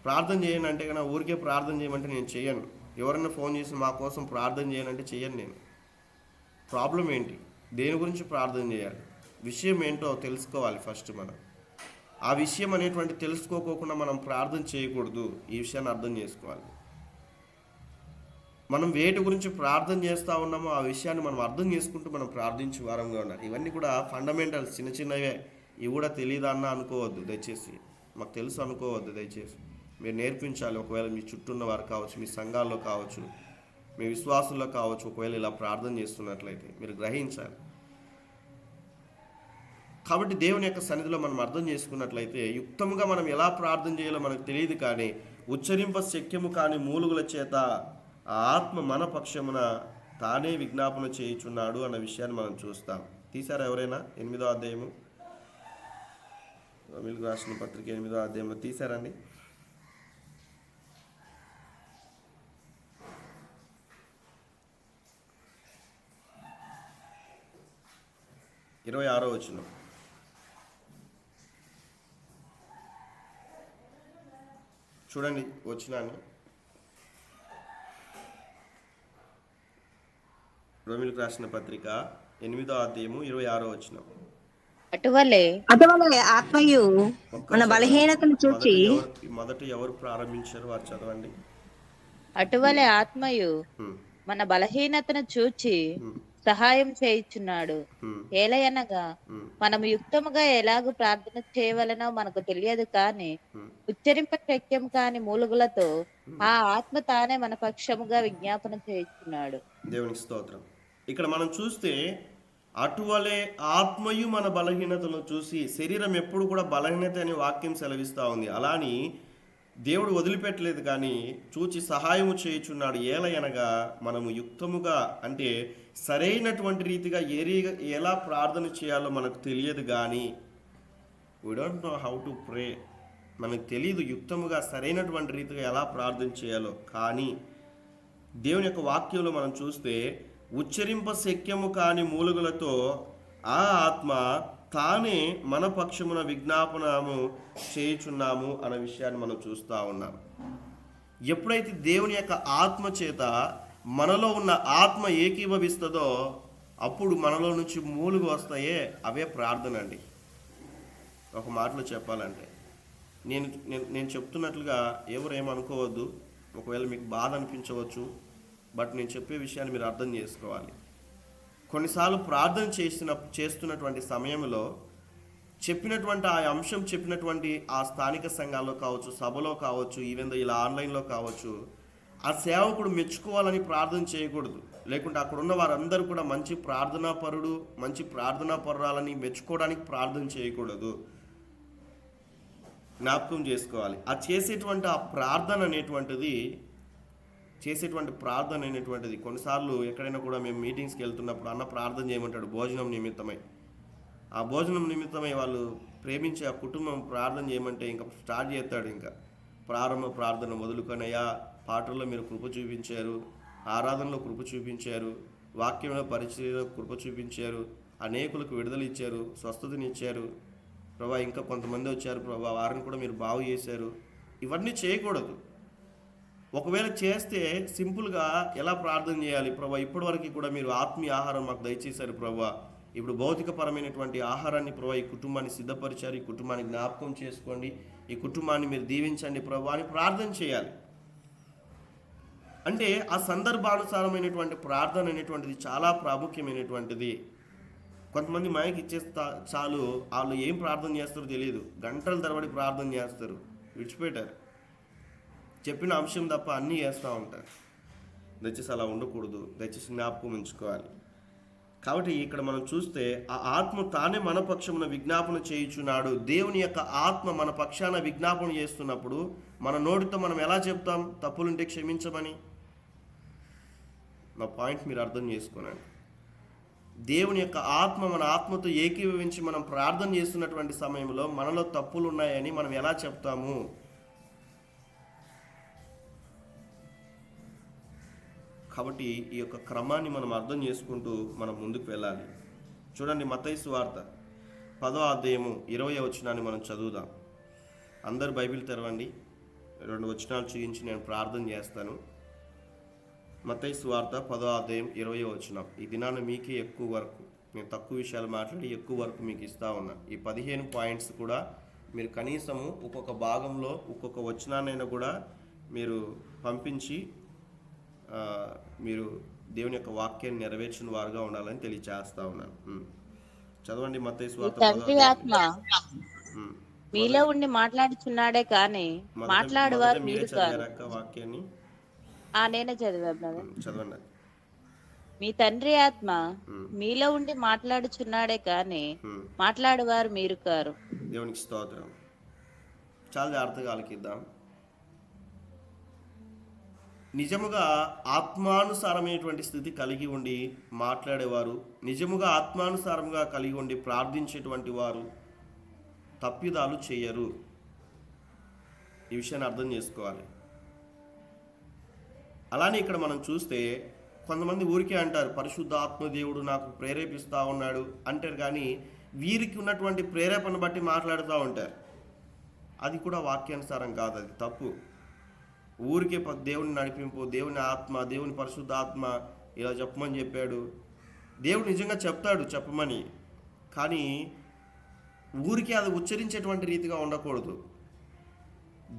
ప్రార్థన చేయను అంటే కన్నా ఊరికే ప్రార్థన చేయమంటే నేను చేయను. ఎవరైనా ఫోన్ చేసి మా కోసం ప్రార్థన చేయనంటే చేయను నేను. ప్రాబ్లం ఏంటి, దేని గురించి ప్రార్థన చేయాలి, విషయం ఏంటో తెలుసుకోవాలి ఫస్ట్ మనం. ఆ విషయం అనేటువంటి తెలుసుకోకుండా మనం ప్రార్థన చేయకూడదు. ఈ విషయాన్ని అర్థం చేసుకోవాలి. మనం వేటి గురించి ప్రార్థన చేస్తూ ఉన్నామో ఆ విషయాన్ని మనం అర్థం చేసుకుంటూ మనం ప్రార్థించే వారంగా ఉండాలి. ఇవన్నీ కూడా ఫండమెంటల్స్, చిన్న చిన్నవే, ఇవి కూడా తెలియదా అన్న అనుకోవద్దు దయచేసి, మాకు తెలుసు అనుకోవద్దు దయచేసి. మీరు నేర్పించాలి. ఒకవేళ మీ చుట్టూ ఉన్న వారు కావచ్చు, మీ సంఘాల్లో కావచ్చు, మీ విశ్వాసుల్లో కావచ్చు, ఒకవేళ ఇలా ప్రార్థన చేస్తున్నట్లయితే మీరు గ్రహించాలి. కాబట్టి దేవుని యొక్క సన్నిధిలో మనం అర్థం చేసుకున్నట్లయితే యుక్తముగా మనం ఎలా ప్రార్థన చేయాలో మనకు తెలియదు, కానీ ఉచ్చరింప శక్యము కాని మూలుగుల చేత ఆ ఆత్మ మన పక్షమున తానే విజ్ఞాపన చేయుచున్నాడు అన్న విషయాన్ని మనం చూస్తాం. తీసారా ఎవరైనా 8వ అధ్యాయము, రోమీయులకు రాసిన పత్రిక 8వ అధ్యాయంలో తీసారండి? ఇరవై 26వ వచనం చూడండి. వచ్చినాను రోమీయులకు రాసిన పత్రిక 8వ అధ్యాయము 26వ వచనం. అటువలే ఆత్మయు మన బలహీనతను చూచి, మొదట ఎవరు ప్రారంభించారు వారు చదవండి. అటువలే ఆత్మయు మన బలహీనతను చూచి సహాయం చేయుచున్నాడు. ఏలయనగా మనము యుక్తముగా ఎలాగూ ప్రార్థన చేయవలనో మనకు తెలియదు, కానీ ఉచ్చరింప శక్యం కాని మూలుగులతో ఆ ఆత్మ తానే మన పక్షముగా విజ్ఞాపన చేయుచున్నాడు. దేవునికి స్తోత్రం. ఇక్కడ మనం చూస్తే అటువలే ఆత్మయు మన బలహీనతను చూసి, శరీరం ఎప్పుడు కూడా బలహీనత అని వాక్యం సెలవిస్తూ ఉంది. అలాని దేవుడు వదిలిపెట్టలేదు, కానీ చూచి సహాయము చేయుచున్నాడు. ఏలయనగా మనము యుక్తముగా అంటే సరైనటువంటి రీతిగా ఎలా ప్రార్థన చేయాలో మనకు తెలియదు, కానీ we don't know how to pray. మనకు తెలియదు యుక్తముగా సరైనటువంటి రీతిగా ఎలా ప్రార్థన చేయాలో. కానీ దేవుని యొక్క వాక్యంలో మనం చూస్తే ఉచ్చరింప శక్యము కాని మూలుగులతో ఆ ఆత్మ తానే మన పక్షమున విజ్ఞాపనము చేయుచున్నాము అన్న విషయాన్ని మనం చూస్తూ ఉన్నాం. ఎప్పుడైతే దేవుని యొక్క ఆత్మ చేత మనలో ఉన్న ఆత్మ ఏకీభవిస్తుందో అప్పుడు మనలో నుంచి మూలుగు వస్తాయే అవే ప్రార్థన అండి. ఒక మాటలో చెప్పాలంటే నేను చెప్తున్నట్లుగా ఎవరు ఏమనుకోవద్దు, ఒకవేళ మీకు బాధ అనిపించవచ్చు, బట్ నేను చెప్పే విషయాన్ని మీరు అర్థం చేసుకోవాలి. కొన్నిసార్లు ప్రార్థన చేస్తున్నటువంటి సమయంలో చెప్పినటువంటి ఆ అంశం చెప్పినటువంటి ఆ స్థానిక సంఘాల్లో కావచ్చు, సభలో కావచ్చు, ఈవెన్ ఇలా ఆన్లైన్లో కావచ్చు, ఆ సేవకుడు మెచ్చుకోవాలని ప్రార్థన చేయకూడదు. లేకుంటే అక్కడ ఉన్న వారందరూ కూడా మంచి ప్రార్థనాపరుడు, మంచి ప్రార్థనాపరురాలని మెచ్చుకోవడానికి ప్రార్థన చేయకూడదు. జ్ఞాపకం చేసుకోవాలి. ఆ చేసేటువంటి ప్రార్థన అనేటువంటిది కొన్నిసార్లు ఎక్కడైనా కూడా మేము మీటింగ్స్కి వెళ్తున్నప్పుడు అన్న ప్రార్థన చేయమంటాడు భోజనం నిమిత్తమై. ఆ భోజనం నిమిత్తమై వాళ్ళు ప్రేమించే ఆ కుటుంబం ప్రార్థన చేయమంటే ఇంకా స్టార్ట్ చేస్తాడు. ఇంకా ప్రారంభ ప్రార్థన మొదలుకొనయ్యా, పాటల్లో మీరు కృప చూపించారు, ఆరాధనలో కృప చూపించారు, వాక్యంలో పరిచయంలో కృప చూపించారు, అనేకులకు విడుదల ఇచ్చారు, స్వస్థతనిచ్చారు ప్రభా. ఇంకా కొంతమంది వచ్చారు ప్రభా, వారిని కూడా మీరు బాగు చేశారు. ఇవన్నీ చేయకూడదు. ఒకవేళ చేస్తే సింపుల్గా ఎలా ప్రార్థన చేయాలి ప్రభా, ఇప్పటివరకు కూడా మీరు ఆత్మీయ ఆహారం మాకు దయచేశారు ప్రభా, ఇప్పుడు భౌతికపరమైనటువంటి ఆహారాన్ని ప్రభా ఈ కుటుంబాన్ని సిద్ధపరిచారు, ఈ కుటుంబాన్ని జ్ఞాపకం చేసుకోండి, ఈ కుటుంబాన్ని మీరు దీవించండి ప్రభా అని ప్రార్థన చేయాలి. అంటే ఆ సందర్భానుసారమైనటువంటి ప్రార్థన అనేటువంటిది చాలా ప్రాముఖ్యమైనటువంటిది. కొంతమంది మైక్ ఇచ్చేస్తా చాలు, వాళ్ళు ఏం ప్రార్థన చేస్తారో తెలియదు, గంటల తరబడి ప్రార్థన చేస్తారు, విడిచిపెట్టారు, చెప్పిన అంశం తప్ప అన్నీ చేస్తూ ఉంటారు. దయచేసి అలా ఉండకూడదు, దయచేసి జ్ఞాపకం ఉంచుకోవాలి. కాబట్టి ఇక్కడ మనం చూస్తే ఆ ఆత్మ తానే మన పక్షమున విజ్ఞాపన చేయుచున్నాడు. దేవుని యొక్క ఆత్మ మన పక్షాన విజ్ఞాపన చేస్తున్నప్పుడు మన నోటితో మనం ఎలా చెప్తాం తప్పులుంటే క్షమించమని? నా పాయింట్ మీరు అర్థం చేసుకోనండి. దేవుని యొక్క ఆత్మ మన ఆత్మతో ఏకీభవించి మనం ప్రార్థన చేస్తున్నటువంటి సమయంలో మనలో తప్పులు ఉన్నాయని మనం ఎలా చెప్తాము? కాబట్టి ఈ యొక్క క్రమాన్ని మనం అర్థం చేసుకుంటూ మనం ముందుకు వెళ్ళాలి. చూడండి, మత్తయి సువార్త 10వ అధ్యాయము 20వ వచనాన్ని మనం చదువుదాం. అందరు బైబిల్ తెరవండి. 2 వచనాలు చూపించి నేను ప్రార్థన చేస్తాను. మత్తయి సువార్త 10వ అధ్యాయం 20వ వచనం. ఈ దినాన మీకే ఎక్కువ వరకు, నేను తక్కువ విషయాలు మాట్లాడి ఎక్కువ వరకు మీకు ఇస్తా ఉన్నా. ఈ 15 పాయింట్స్ కూడా మీరు కనీసము ఒక్కొక్క భాగంలో ఒక్కొక్క వచనాన్నైనా కూడా మీరు పంపించి మీరు దేవుని యొక్క వాక్యాన్ని నెరవేర్చిన వారుగా ఉండాలని తెలియచేస్తా ఉన్నాను. చదవండి మత్తయి సువార్త. తండ్రి ఆత్మ మీలో ఉండి మాట్లాడుచున్నాడే కానీ మాట్లాడువారు మీరు కాదు. వాక్యాన్ని నేనే చదివా. చదవండి. మీ తండ్రి ఆత్మ మీలో ఉండి మాట్లాడుచున్నాడే కానీ మాట్లాడువారు మీరు కారు. దేవునికి స్తోత్రం. చాలా జాగ్రత్తగా ఆలకిద్దాం. నిజముగా ఆత్మానుసారమైనటువంటి స్థితి కలిగి ఉండి మాట్లాడేవారు, నిజముగా ఆత్మానుసారంగా కలిగి ఉండి ప్రార్థించేటువంటి వారు తప్పిదాలు చేయరు. ఈ విషయాన్ని అర్థం చేసుకోవాలి. అలానే ఇక్కడ మనం చూస్తే కొంతమంది ఊరికే అంటారు పరిశుద్ధ ఆత్మ దేవుడు నాకు ప్రేరేపిస్తూ ఉన్నాడు అంటారు, కానీ వీరికి ఉన్నటువంటి ప్రేరేపణ బట్టి మాట్లాడుతూ ఉంటారు. అది కూడా వాక్యానుసారం కాదు, అది తప్పు. ఊరికే దేవుని నడిపింపు, దేవుని ఆత్మ, దేవుని పరిశుద్ధ ఆత్మ ఇలా చెప్పమని చెప్పాడు. దేవుడు నిజంగా చెప్తాడు చెప్పమని, కానీ ఊరికే అది ఉచ్చరించేటువంటి రీతిగా ఉండకూడదు.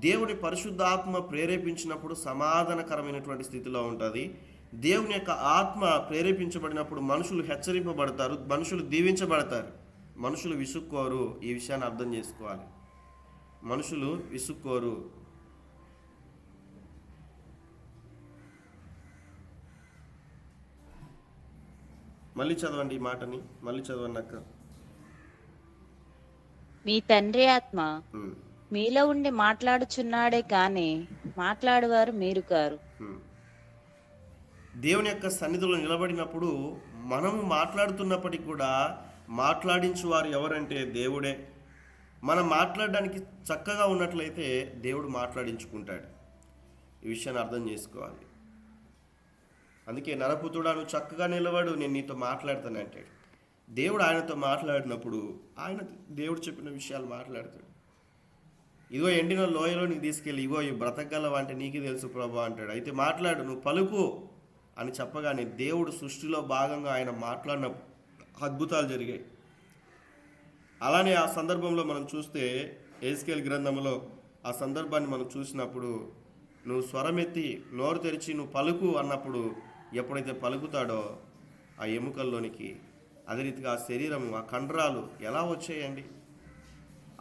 దేవుని పరిశుద్ధాత్మ ప్రేరేపించినప్పుడు సమాధానకరమైనటువంటి స్థితిలో ఉంటుంది. దేవుని యొక్క ఆత్మ ప్రేరేపించబడినప్పుడు మనుషులు హెచ్చరింపబడతారు, మనుషులు దీవించబడతారు, మనుషులు విసుక్కోరు. ఈ విషయాన్ని అర్థం చేసుకోవాలి. మనుషులు విసుక్కోరు. మళ్ళీ చదవండి ఈ మాటని, మళ్ళీ చదవండి అక్క. మీ తండ్రి ఆత్మ మీలో ఉండి మాట్లాడుచున్నాడే కానీ మాట్లాడువారు మీరు కారు. దేవుని యొక్క సన్నిధిలో నిలబడినప్పుడు మనము మాట్లాడుతున్నప్పటికీ కూడా మాట్లాడించువారు ఎవరంటే దేవుడే. మనం మాట్లాడడానికి చక్కగా ఉన్నట్లయితే దేవుడు మాట్లాడించుకుంటాడు. ఈ విషయాన్ని అర్థం చేసుకోవాలి. అందుకే నరపుత్రుడా నువ్వు చక్కగా నిలబడు, నేను నీతో మాట్లాడతాను అంటాడు. దేవుడు ఆయనతో మాట్లాడినప్పుడు ఆయన దేవుడు చెప్పిన విషయాలు మాట్లాడతాడు. ఇదిగో ఎండిన లోయలో నీకు తీసుకెళ్ళి ఇగో ఈ బ్రతకగలవా అంటే నీకే తెలుసు ప్రభా అంటాడు. అయితే మాట్లాడు, నువ్వు పలుకు అని చెప్పగానే దేవుడు సృష్టిలో భాగంగా ఆయన మాట్లాడిన అద్భుతాలు జరిగాయి. అలానే ఆ సందర్భంలో మనం చూస్తే ఎహెజ్కేలు గ్రంథంలో ఆ సందర్భాన్ని మనం చూసినప్పుడు నువ్వు స్వరమెత్తి నోరు తెరిచి నువ్వు పలుకు అన్నప్పుడు ఎప్పుడైతే పలుకుతాడో ఆ ఎముకల్లోనికి, అదే రీతిగా ఆ శరీరము, ఆ కండరాలు ఎలా వచ్చాయండి?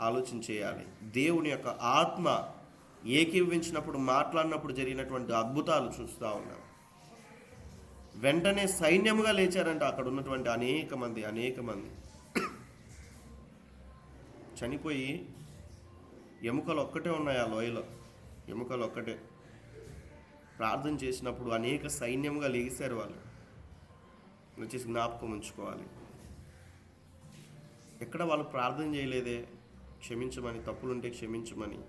ఆలోచన చేయాలి. దేవుని యొక్క ఆత్మ ఏకీభవించినప్పుడు మాట్లాడినప్పుడు జరిగినటువంటి అద్భుతాలు చూస్తూ ఉన్నాం. వెంటనే సైన్యముగా లేచారంట అక్కడ ఉన్నటువంటి అనేక మంది చనిపోయి ఎముకలు ఒక్కటే ఉన్నాయి ఆ లోయలో, ఎముకలు ఒక్కటే. ప్రార్థన చేసినప్పుడు అనేక సైన్యముగా లేచారు వాళ్ళు. వచ్చేసి జ్ఞాపకం ఉంచుకోవాలి. ఎక్కడ వాళ్ళు ప్రార్థన చేయలేదే క్షమించమని, తప్పులుంటే క్షమించమని.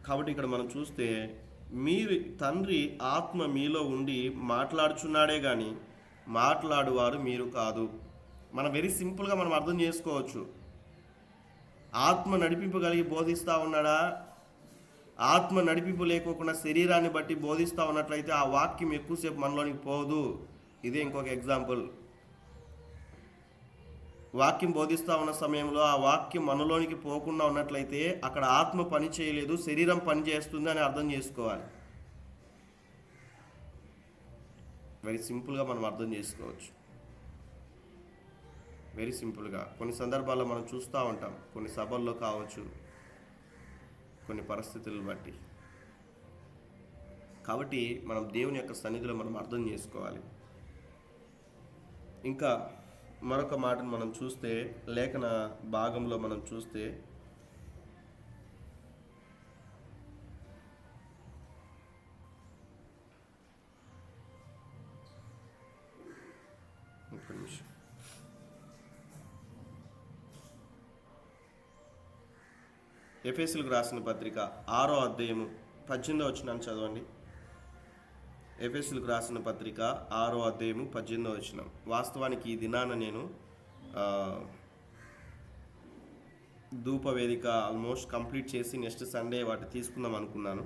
కాబట్టి ఇక్కడ మనం చూస్తే మీరు తండ్రి ఆత్మ మీలో ఉండి మాట్లాడుచున్నాడే కానీ మాట్లాడువారు మీరు కాదు. మనం వెరీ సింపుల్గా మనం అర్థం చేసుకోవచ్చు. ఆత్మ నడిపింపు కలిగి బోధిస్తూ ఉన్నాడా? ఆత్మ నడిపింపు లేకోకుండా శరీరాన్ని బట్టి బోధిస్తూ ఉన్నట్లయితే ఆ వాక్యం ఎక్కువసేపు మనలోనికి పోదు. ఇదే ఇంకొక ఎగ్జాంపుల్. వాక్యం బోధిస్తూ ఉన్న సమయంలో ఆ వాక్యం మనలోనికి పోకుండా ఉన్నట్లయితే అక్కడ ఆత్మ పని చేయలేదు, శరీరం పని చేస్తుంది అని అర్థం చేసుకోవాలి. వెరీ సింపుల్గా మనం అర్థం చేసుకోవచ్చు. వెరీ సింపుల్గా కొన్ని సందర్భాల్లో మనం చూస్తూ ఉంటాం, కొన్ని సభల్లో కావచ్చు, కొన్ని పరిస్థితులను బట్టి. కాబట్టి మనం దేవుని యొక్క సన్నిధిలో మనం అర్థం చేసుకోవాలి. ఇంకా మరొక మాటను మనం చూస్తే, లేఖన భాగంలో మనం చూస్తే ఒక్క నిమిషం. ఎఫెసీయులకు రాసిన పత్రిక 6వ అధ్యాయము 18వ వచనాన్ని చదవండి. ఎఫెసీయులకు రాసిన పత్రిక 6వ అధ్యాయము 18వ వచనం. వాస్తవానికి ఈ దినాన నేను ధూప వేదిక ఆల్మోస్ట్ కంప్లీట్ చేసి నెక్స్ట్ సండే వాటి తీసుకుందాం అనుకున్నాను.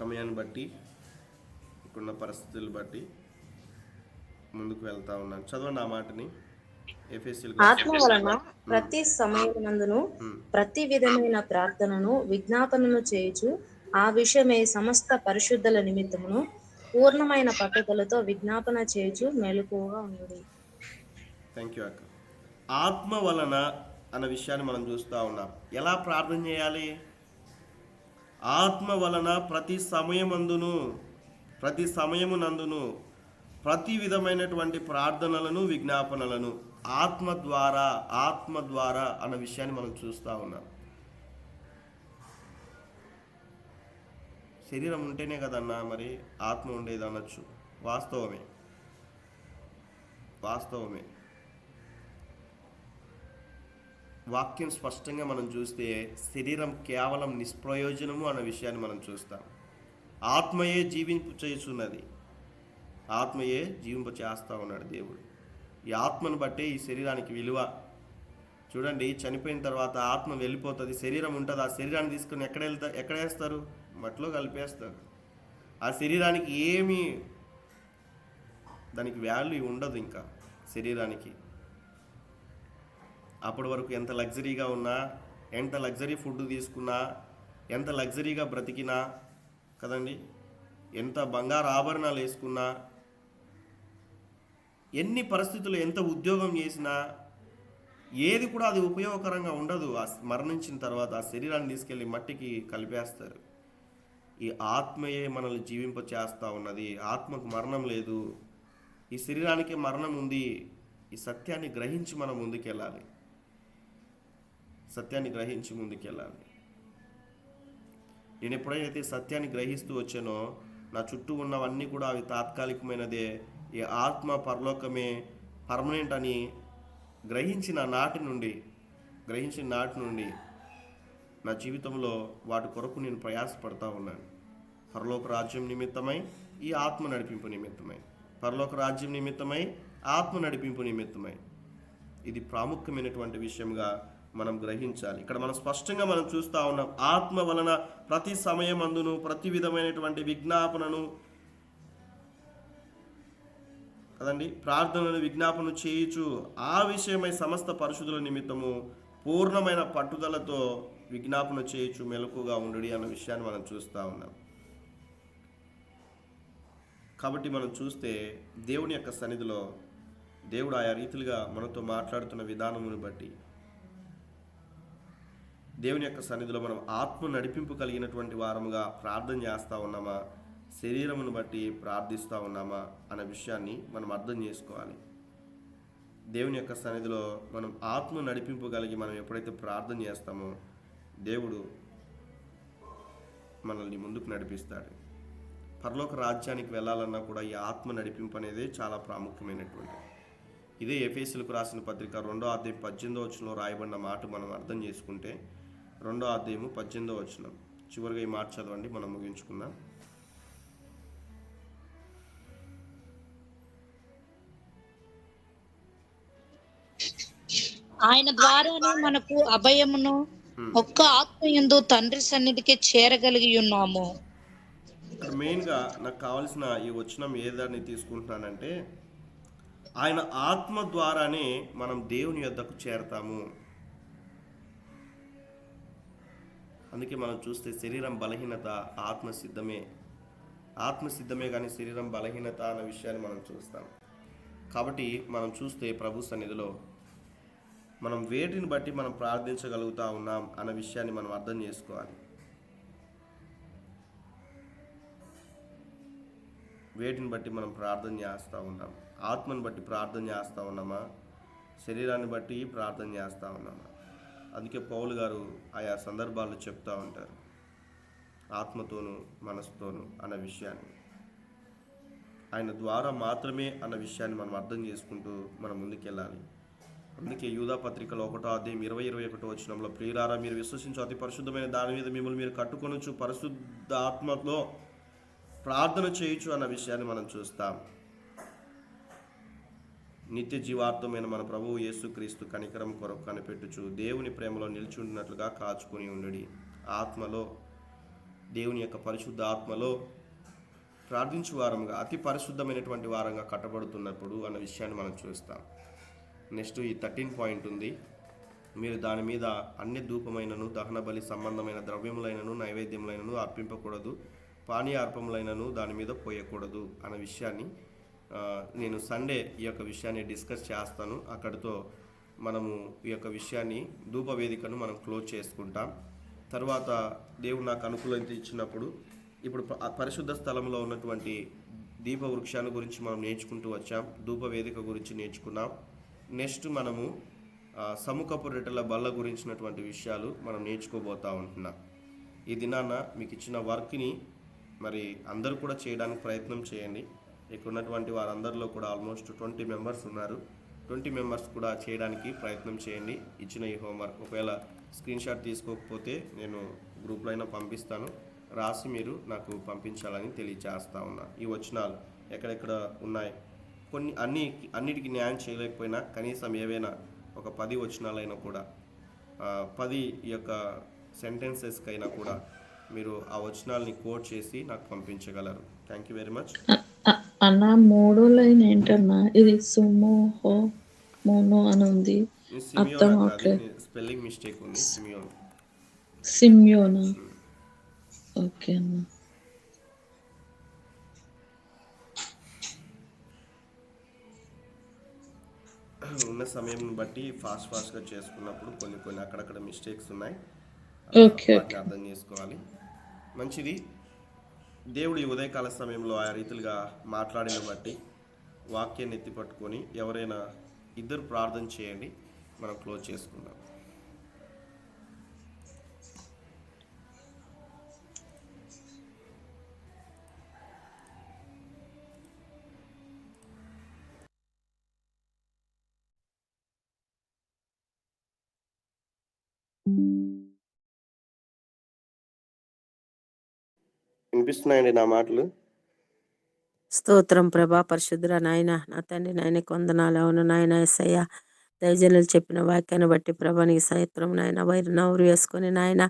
సమయాన్ని బట్టి, ఇప్పుడున్న పరిస్థితులు బట్టి ముందుకు వెళ్తా ఉన్నాను. చదవండి ఆ మాటని. ఆత్మ వలన ప్రతి సమయమందును ప్రతి విధమైన ప్రార్థనను విజ్ఞాపనను చేయుచు ఆ విషయమై సమస్త పరిశుద్ధుల నిమిత్తమును పూర్ణమైన పట్టుదలతో విజ్ఞాపన చేయుచు మెలకువగా ఉండుడి. థ్యాంక్ యూ అక్క. ఆత్మ వలన అన్న విషయాన్ని మనం చూస్తూ ఉన్నాం. ఎలా ప్రార్థన చేయాలి? ఆత్మ వలన ప్రతి సమయమునందును ప్రతి విధమైనటువంటి ప్రార్థనలను విజ్ఞాపనలను ఆత్మ ద్వారా అన్న విషయాన్ని మనం చూస్తూ ఉన్నాం. శరీరం ఉంటేనే కదన్నా మరి ఆత్మ ఉండేది అనొచ్చు. వాస్తవమే. వాక్యం స్పష్టంగా మనం చూస్తే శరీరం కేవలం నిష్ప్రయోజనము అన్న విషయాన్ని మనం చూస్తాం. ఆత్మయే జీవింపు చేస్తున్నది, ఆత్మయే జీవింప చేస్తూ ఉన్నాడు దేవుడు. ఈ ఆత్మను బట్టే ఈ శరీరానికి విలువ. చూడండి, చనిపోయిన తర్వాత ఆత్మ వెళ్ళిపోతుంది, శరీరం ఉంటుంది. ఆ శరీరాన్ని తీసుకుని ఎక్కడ వేస్తారు? మట్టిలో కలిపేస్తారు. ఆ శరీరానికి ఏమీ దానికి వాల్యూ ఉండదు ఇంకా శరీరానికి. అప్పటి వరకు ఎంత లగ్జరీగా ఉన్నా, ఎంత లగ్జరీ ఫుడ్ తీసుకున్నా, ఎంత లగ్జరీగా బ్రతికినా కదండి, ఎంత బంగారు ఆభరణాలు వేసుకున్నా, ఎన్ని పరిస్థితులు, ఎంత ఉద్యోగం చేసినా ఏది కూడా అది ఉపయోగకరంగా ఉండదు. ఆ మరణించిన తర్వాత ఆ శరీరాన్ని తీసుకెళ్ళి మట్టికి కలిపేస్తారు. ఈ ఆత్మయే మనల్ని జీవింప చేస్తూ ఉన్నది. ఆత్మకు మరణం లేదు, ఈ శరీరానికి మరణం ఉంది. ఈ సత్యాన్ని గ్రహించి మనం ముందుకెళ్ళాలి. నేను ఎప్పుడైతే సత్యాన్ని గ్రహిస్తూ వచ్చానో నా చుట్టూ ఉన్నవన్నీ కూడా అవి తాత్కాలికమైనదే, ఈ ఆత్మ పరలోకమే పర్మనెంట్ అని గ్రహించిన నాటి నుండి నా జీవితంలో వాటి కొరకు నేను ప్రయాసపడతా ఉన్నాను. పరలోక రాజ్యం నిమిత్తమై, ఈ ఆత్మ నడిపింపు నిమిత్తమై. పరలోక రాజ్యం నిమిత్తమై, ఆత్మ నడిపింపు నిమిత్తమై. ఇది ప్రాముఖ్యమైనటువంటి విషయంగా మనం గ్రహించాలి. ఇక్కడ మనం స్పష్టంగా మనం చూస్తూ ఉన్నాం, ఆత్మ వలన ప్రతి సమయమందును ప్రతి విధమైనటువంటి విజ్ఞాపనను కదండి, ప్రార్థనలు విజ్ఞాపన చేయుచు ఆ విషయమై సమస్త పరిశుద్ధుల నిమిత్తము పూర్ణమైన పట్టుదలతో విజ్ఞాపన చేయుచు మెలకుగా ఉండుడి అన్న విషయాన్ని మనం చూస్తూ ఉన్నాం. కాబట్టి మనం చూస్తే దేవుని యొక్క సన్నిధిలో దేవుడు ఆయా రీతిలుగా మనతో మాట్లాడుతున్న విధానమును బట్టి, దేవుని యొక్క సన్నిధిలో మనం ఆత్మ నడిపింపు కలిగినటువంటి వారముగా ప్రార్థన చేస్తూ ఉన్నామా, శరీరమును బట్టి ప్రార్థిస్తూ ఉన్నామా అనే విషయాన్ని మనం అర్థం చేసుకోవాలి. దేవుని యొక్క సన్నిధిలో మనం ఆత్మ నడిపింపు కలిగి మనం ఎప్పుడైతే ప్రార్థన చేస్తామో దేవుడు మనల్ని ముందుకు నడిపిస్తాడు. పరలోక రాజ్యానికి వెళ్ళాలన్నా కూడా ఈ ఆత్మ నడిపింపు అనేది చాలా ప్రాముఖ్యమైనటువంటిది. ఇదే ఎఫెసీయులకు రాసిన పత్రిక 2వ అధ్యాయం 18వ వచనంలో రాయబడిన మాట మనం అర్థం చేసుకుంటే, 2వ అధ్యాయము 18వ వచనం చివరిగా ఈ మాట చదవండి, మనం ముగించుకుందాం. ఆయన ద్వారానే మనకు అభయమును ఒక్క ఆత్మయందు తండ్రి సన్నిధికి చేరగలిగి ఉన్నాము. ఇక్కడ మెయిన్గా నాకు కావాల్సిన ఈ వచనం ఏదాన్ని తీసుకుంటున్నానంటే, ఆయన ఆత్మ ద్వారానే మనం దేవుని యొద్దకు చేరతాము. అందుకే మనం చూస్తే శరీరం బలహీనత, ఆత్మ సిద్ధమే. ఆత్మ సిద్ధమే కానీ శరీరం బలహీనత అన్న విషయాన్ని మనం చూస్తాం. కాబట్టి మనం చూస్తే ప్రభు సన్నిధిలో మనం వేటిని బట్టి మనం ప్రార్థించగలుగుతా ఉన్నాం అన్న విషయాన్ని మనం అర్థం చేసుకోవాలి. వేటిని బట్టి మనం ప్రార్థన చేస్తూ ఉన్నాం? ఆత్మను బట్టి ప్రార్థన చేస్తూ ఉన్నామా? శరీరాన్ని బట్టి ప్రార్థన చేస్తూ ఉన్నామా? అందుకే పౌలు గారు ఆయా సందర్భాల్లో చెప్తూ ఉంటారు, ఆత్మతోనూ మనసుతోనూ అన్న విషయాన్ని. ఆయన ద్వారా మాత్రమే అన్న విషయాన్ని మనం అర్థం చేసుకుంటూ మనం ముందుకెళ్ళాలి. అందుకే యూదా పత్రికలో 1వ అధ్యాయం 20-21 వచనంలో, ప్రియులారా, మీరు విశ్వసించు అతి పరిశుద్ధమైన దాని మీద మిమ్మల్ని మీరు కట్టుకొనొచ్చు, పరిశుద్ధ ఆత్మలో ప్రార్థన చేయొచ్చు అన్న విషయాన్ని మనం చూస్తాం. నిత్య జీవార్థమైన మన ప్రభువు యేసుక్రీస్తు కనికరం కొరకు కనిపెట్టుచు దేవుని ప్రేమలో నిలిచి ఉండినట్లుగా కాచుకొని ఉండడి. ఆత్మలో, దేవుని యొక్క పరిశుద్ధ ఆత్మలో ప్రార్థించు వారంగా, అతి పరిశుద్ధమైనటువంటి వారంగా కట్టబడుతున్నప్పుడు అన్న విషయాన్ని మనం చూస్తాం. నెక్స్ట్ ఈ 13 పాయింట్ ఉంది. మీరు దాని మీద అన్ని ధూపమైనను, దహన బలి సంబంధమైన ద్రవ్యములైనను, నైవేద్యములైనను అర్పింపకూడదు, పానీయార్పములైనను దాని మీద పోయకూడదు అన్న విషయాన్ని నేను సండే ఈ యొక్క విషయాన్ని డిస్కస్ చేస్తాను. అక్కడితో మనము ఈ యొక్క విషయాన్ని, ధూపవేదికను మనం క్లోజ్ చేసుకుంటాం. తర్వాత దేవుడు నాకు అనుకూలత ఇచ్చినప్పుడు ఇప్పుడు పరిశుద్ధ స్థలంలో ఉన్నటువంటి దీప వృక్షాన్ని గురించి మనం నేర్చుకుంటూ వచ్చాం. ధూపవేదిక గురించి నేర్చుకున్నాం. నెక్స్ట్ మనము సముఖపు రొట్టెల బల్ల గురించినటువంటి విషయాలు మనం నేర్చుకోబోతూ ఉంటున్నాం. ఈ దినాన మీకు ఇచ్చిన వర్క్ని మరి అందరూ కూడా చేయడానికి ప్రయత్నం చేయండి. ఇక్కడ ఉన్నటువంటి వారందరిలో కూడా ఆల్మోస్ట్ 20 మెంబర్స్ ఉన్నారు. 20 మెంబర్స్ కూడా చేయడానికి ప్రయత్నం చేయండి ఇచ్చిన ఈ హోంవర్క్. ఒకవేళ స్క్రీన్ షాట్ తీసుకోకపోతే నేను గ్రూప్లో అయినా పంపిస్తాను, రాసి మీరు నాకు పంపించాలని తెలియచేస్తా ఉన్నా. ఈ వచనాలు ఎక్కడెక్కడ ఉన్నాయి, అన్నిటికీ న్యాయం చేయలేకపోయినా కనీసం ఏవైనా ఒక 10 వచనాలైనా కూడా 10 ఈ యొక్క సెంటెన్సెస్కైనా కూడా మీరు ఆ వచనాలని కోట్ చేసి నాకు పంపించగలరు. Thank you very much. అన్న 3వ లైన్ ఏంటన్నా? ఇది సుమో హో మోనో అని ఉంది, అర్థం అవట్లేదు. స్పెల్లింగ్ మిస్టేక్ ఉంది. సిమ్యోనా? ఓకే అన్న. ఉన్న సమయం బట్టి ఫాస్ట్గా చేసుకున్నప్పుడు కొన్ని అక్కడక్కడ మిస్టేక్స్ ఉన్నాయి. అర్థం చేసుకోవాలి. మంచిది. దేవుడు ఈ ఉదయకాల సమయంలో ఆ రీతిగా మాట్లాడిన బట్టి వాక్యాన్ని ఎత్తి పట్టుకొని ఎవరైనా ఇద్దరు ప్రార్థన చేయండి, మనం క్లోజ్ చేసుకుందాం. వినిపిస్తున్నాయండి నా మాటలు? స్తోత్రం ప్రభా, పరిశుద్ధుల నాయన, నా తండ్రి నాయన కొందనాలు. అవును నాయన యేసయ్య, దైవజనులు చెప్పిన వాక్యాన్ని బట్టి ప్రభా నీకు స్తోత్రం నాయన. వైరు నవ్వురు వేసుకొని నాయన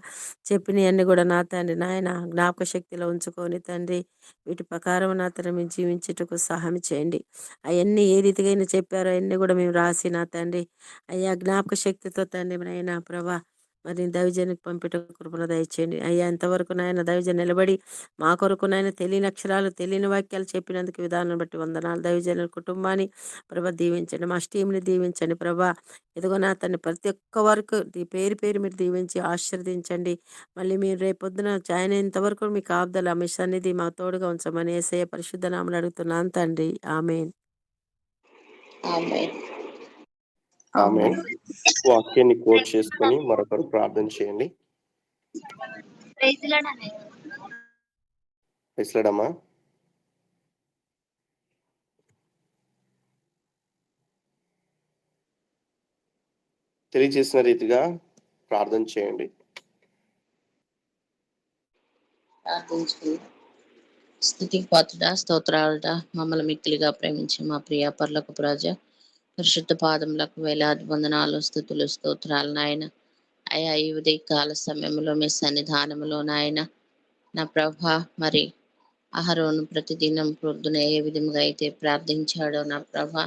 చెప్పినవన్నీ కూడా నా తండ్రి నాయన జ్ఞాపక శక్తిలో ఉంచుకొని తండ్రి వీటి ప్రకారం నా తండ్రి మేము జీవించుటకు సహాయం చేయండి. అవన్నీ ఏ రీతిగా అయినా చెప్పారో అవన్నీ కూడా మేము రాసి నా తండ్రి అయ్యా జ్ఞాపక శక్తితో తండ్రి నాయన ప్రభా మరి దైవజనికి పంపిట కృపణ దయచేయండి అయ్యా. ఎంతవరకు నాయన దైవజన్ నిలబడి మా కొరకు నాయన తెలియని అక్షరాలు, తెలియని వాక్యాలు చెప్పినందుకు విధానం బట్టి వందనాలు. దైవజనుల కుటుంబాన్ని ప్రభా దీవించండి, మా టీంని దీవించండి ప్రభా. ఎదుగో నా తన్ని ప్రతి ఒక్క వరకు పేరు పేరు మీరు దీవించి ఆశీర్వదించండి. మళ్ళీ మీరు రేపొద్దున జాయిన్ అయినంత వరకు మీ కాపుదల మీ సన్నిధి మా తోడుగా ఉంచమని యేసయ్య పరిశుద్ధ నామములో అడుగుతున్నాను తండ్రి, ఆమేన్. ఆమేన్. వాక్యాన్ని కోట్ చేసుకొని మరొకరు ప్రార్థన చేయండి. ప్రైజ్లాడమ్మా. తెలియజేసిన రీతిగా ప్రార్థన చేయండి. స్థుతికి పాత్రుడా, స్తోత్రాలుడా, మమ్మల్ని మిక్కిలిగా ప్రేమించి మా ప్రియ పరలోకపు రాజా, పరిశుద్ధ పాదములకు వేలాది వందనాలు, స్తుతులు, స్తోత్రాలు నాయన. అయా ఈ ఉదయ కాల సమయంలో మీ సన్నిధానంలో నాయన నా ప్రభా, మరి అహరోను ప్రతిదినం ప్రొద్దున ఏ విధంగా అయితే ప్రార్థించాడో నా ప్రభా,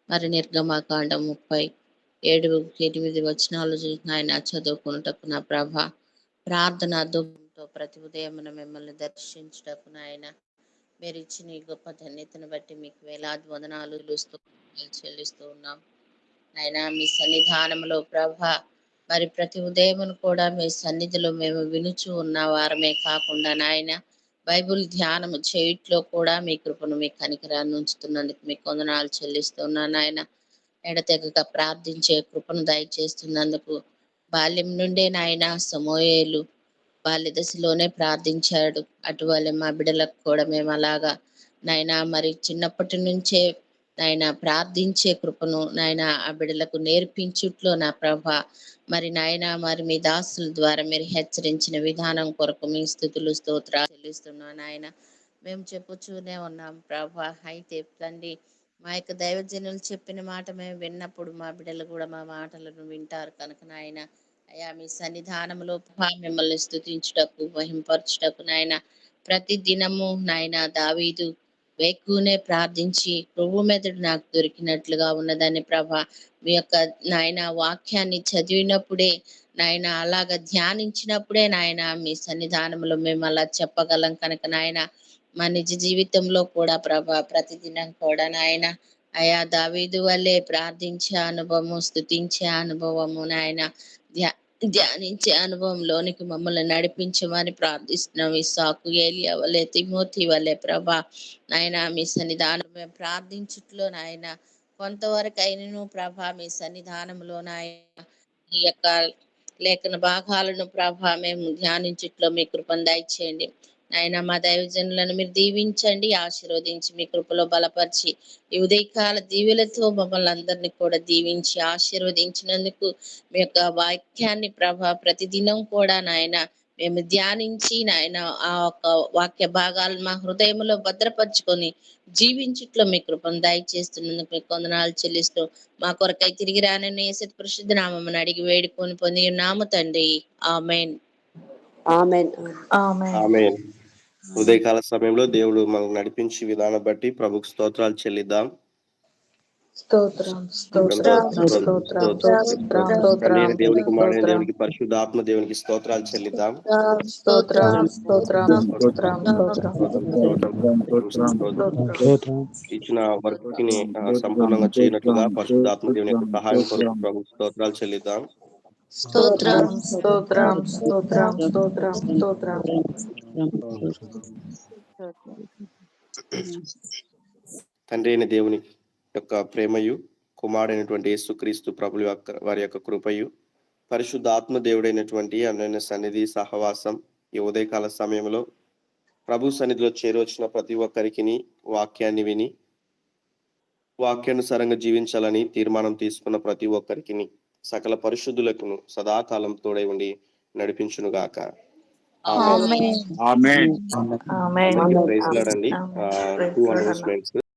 మరి నిర్గమాకాండం 37-8 వచనాలు ఆయన చదువుకున్నటకు నా ప్రభా, ప్రార్థన దుఃఖంతో ప్రతి ఉదయమున మిమ్మల్ని దర్శించుటకు నాయన మీరు ఇచ్చిన ఈ గొప్ప ధన్యతను బట్టి మీకు వేలాది వందనాలు చెల్లిస్తూ ఉన్నాం నాయన. మీ సన్నిధానంలో ప్రభా, మరి ప్రతి ఉదయమును కూడా మీ సన్నిధిలో మేము వినుచు ఉన్న వారమే కాకుండా నాయన బైబుల్ ధ్యానము చేయుట్లో కూడా మీ కృపను, మీ కనికరాన్ని ఉంచుతున్నందుకు మీకు వందనాలు చెల్లిస్తున్నాను నాయన. ఎడతెగక ప్రార్థించే కృపను దయచేస్తున్నందుకు, బాల్యం నుండే నాయన సమూయేలు బాల్య దశలోనే ప్రార్థించాడు, అటువలే మా బిడ్డలకు కూడా మేము అలాగా నాయన మరి చిన్నప్పటి నుంచే నాయన ప్రార్థించే కృపను నాయన ఆ బిడ్డలకు నేర్పించుట్లో నా ప్రభ, మరి నాయన మరి మీ దాసుల ద్వారా మీరు హెచ్చరించిన విధానం కొరకు మీ స్తుతులు స్తోత్రాలు చెల్లిస్తున్నాం నాయన. మేము చెప్పుచూనే ఉన్నాం ప్రభా. అయితే తండ్రి, మా యొక్క దైవజనులు చెప్పిన మాట మేము విన్నప్పుడు మా బిడ్డలు కూడా మా మాటలను వింటారు కనుక నాయన అయ్యా మీ సన్నిధానంలో మిమ్మల్ని స్తుతించుటకు, మహింపరచుటకు నాయన ప్రతి దినము నాయన దావీదు వేకునే ప్రార్థించి ప్రభు మెదడు నాకు దొరికినట్లుగా ఉన్నదని ప్రభా, మీ యొక్క నాయన వాక్యాన్ని చదివినప్పుడే నాయన అలాగ ధ్యానించినప్పుడే నాయన మీ సన్నిధానంలో మేము అలా చెప్పగలం కనుక నాయన మా నిజ జీవితంలో కూడా ప్రభా ప్రతిదినం కూడా నాయన అయా దావీదు వల్లే ప్రార్థించే అనుభవము, స్తుతించే అనుభవము నాయన ధ్యానించే అనుభవంలోనికి మమ్మల్ని నడిపించమని ప్రార్థిస్తున్నాం. ఇస్సాకు, ఏలియా వలె, తిమోతి వలె ప్రభా నాయన మీ సన్నిధానం మేము ప్రార్థించుట్లో నాయన కొంతవరకు అయినను ప్రభా మీ సన్నిధానంలో నాయన ఈ యొక్క లేఖన భాగాలను ప్రభా మేము ధ్యానించుట్లో మీ కృపను దయచేయండి నాయన. మా దైవజనులను మీరు దీవించండి, ఆశీర్వదించి మీ కృపలో బలపరిచి ఈ ఉదయకాల దీవులతో మమ్మల్ని అందరినీ కూడా దీవించి ఆశీర్వదించినందుకు మీ యొక్క వాక్యాన్ని ప్రభా ప్రతిదినం కూడా నాయన మేము ధ్యానించి నాయన ఆ యొక్క వాక్య భాగాలను మా హృదయంలో భద్రపరుచుకొని జీవించుట్లో మీ కృపను దయచేస్తున్నందుకు మీకు వందనాలు చెల్లిస్తూ మా కొరకై తిరిగి రానని యేసు పరిశుద్ధ నామమున అడిగి వేడుకొని పొంది ఉన్నాము తండ్రి. ఆమేన్. ఆమెన్. ఆమేన్. ఆమేన్. ఉదయకాల సమయంలో దేవుడు మనకు నడిపించి విధానం బట్టి ప్రభుకు స్తోత్రాలు చెల్లిద్దాం. స్తోత్రం స్తోత్రం స్తోత్రం స్తోత్రం తండ్రి అయిన దేవునికి, కుమారుడైన స్తోత్రం దేవునికి, పరిశుద్ధాత్మ దేవునికి స్తోత్రాలు చెల్లిద్దాం. స్తోత్రం స్తోత్రం స్తోత్రం స్తోత్రం ఇచ్చిన వర్క్ ని సంపూర్ణంగా చేయనట్లుగా పరిశుద్ధాత్మ దేవుని యొక్క సహాయం కొరకు ప్రభుకు స్తోత్రాలు చెల్లిద్దాం. స్తోత్రం స్తోత్రం స్తోత్రం స్తోత్రం స్తోత్రం. తండ్రి అయిన దేవుని యొక్క ప్రేమయు, కుమారుడైనటువంటి యేసుక్రీస్తు ప్రభుల యొక్క వారి యొక్క కృపయు, పరిశుద్ధాత్మ దేవుడైనటువంటి అన్యోన్య సన్నిధి సహవాసం ఈ ఉదయకాల సమయంలో ప్రభు సన్నిధిలో చేరొచ్చిన ప్రతి ఒక్కరికి వాక్యాన్ని విని వాక్యానుసారంగా జీవించాలని తీర్మానం తీసుకున్న ప్రతి ఒక్కరికి సకల పరిశుద్ధులకు సదాకాలం తోడై ఉండి నడిపించునుగాక. ఆమేన్. ఆమేన్. ఆమేన్. ప్రైజ్ లార్డ్ అండి. 2 announcements.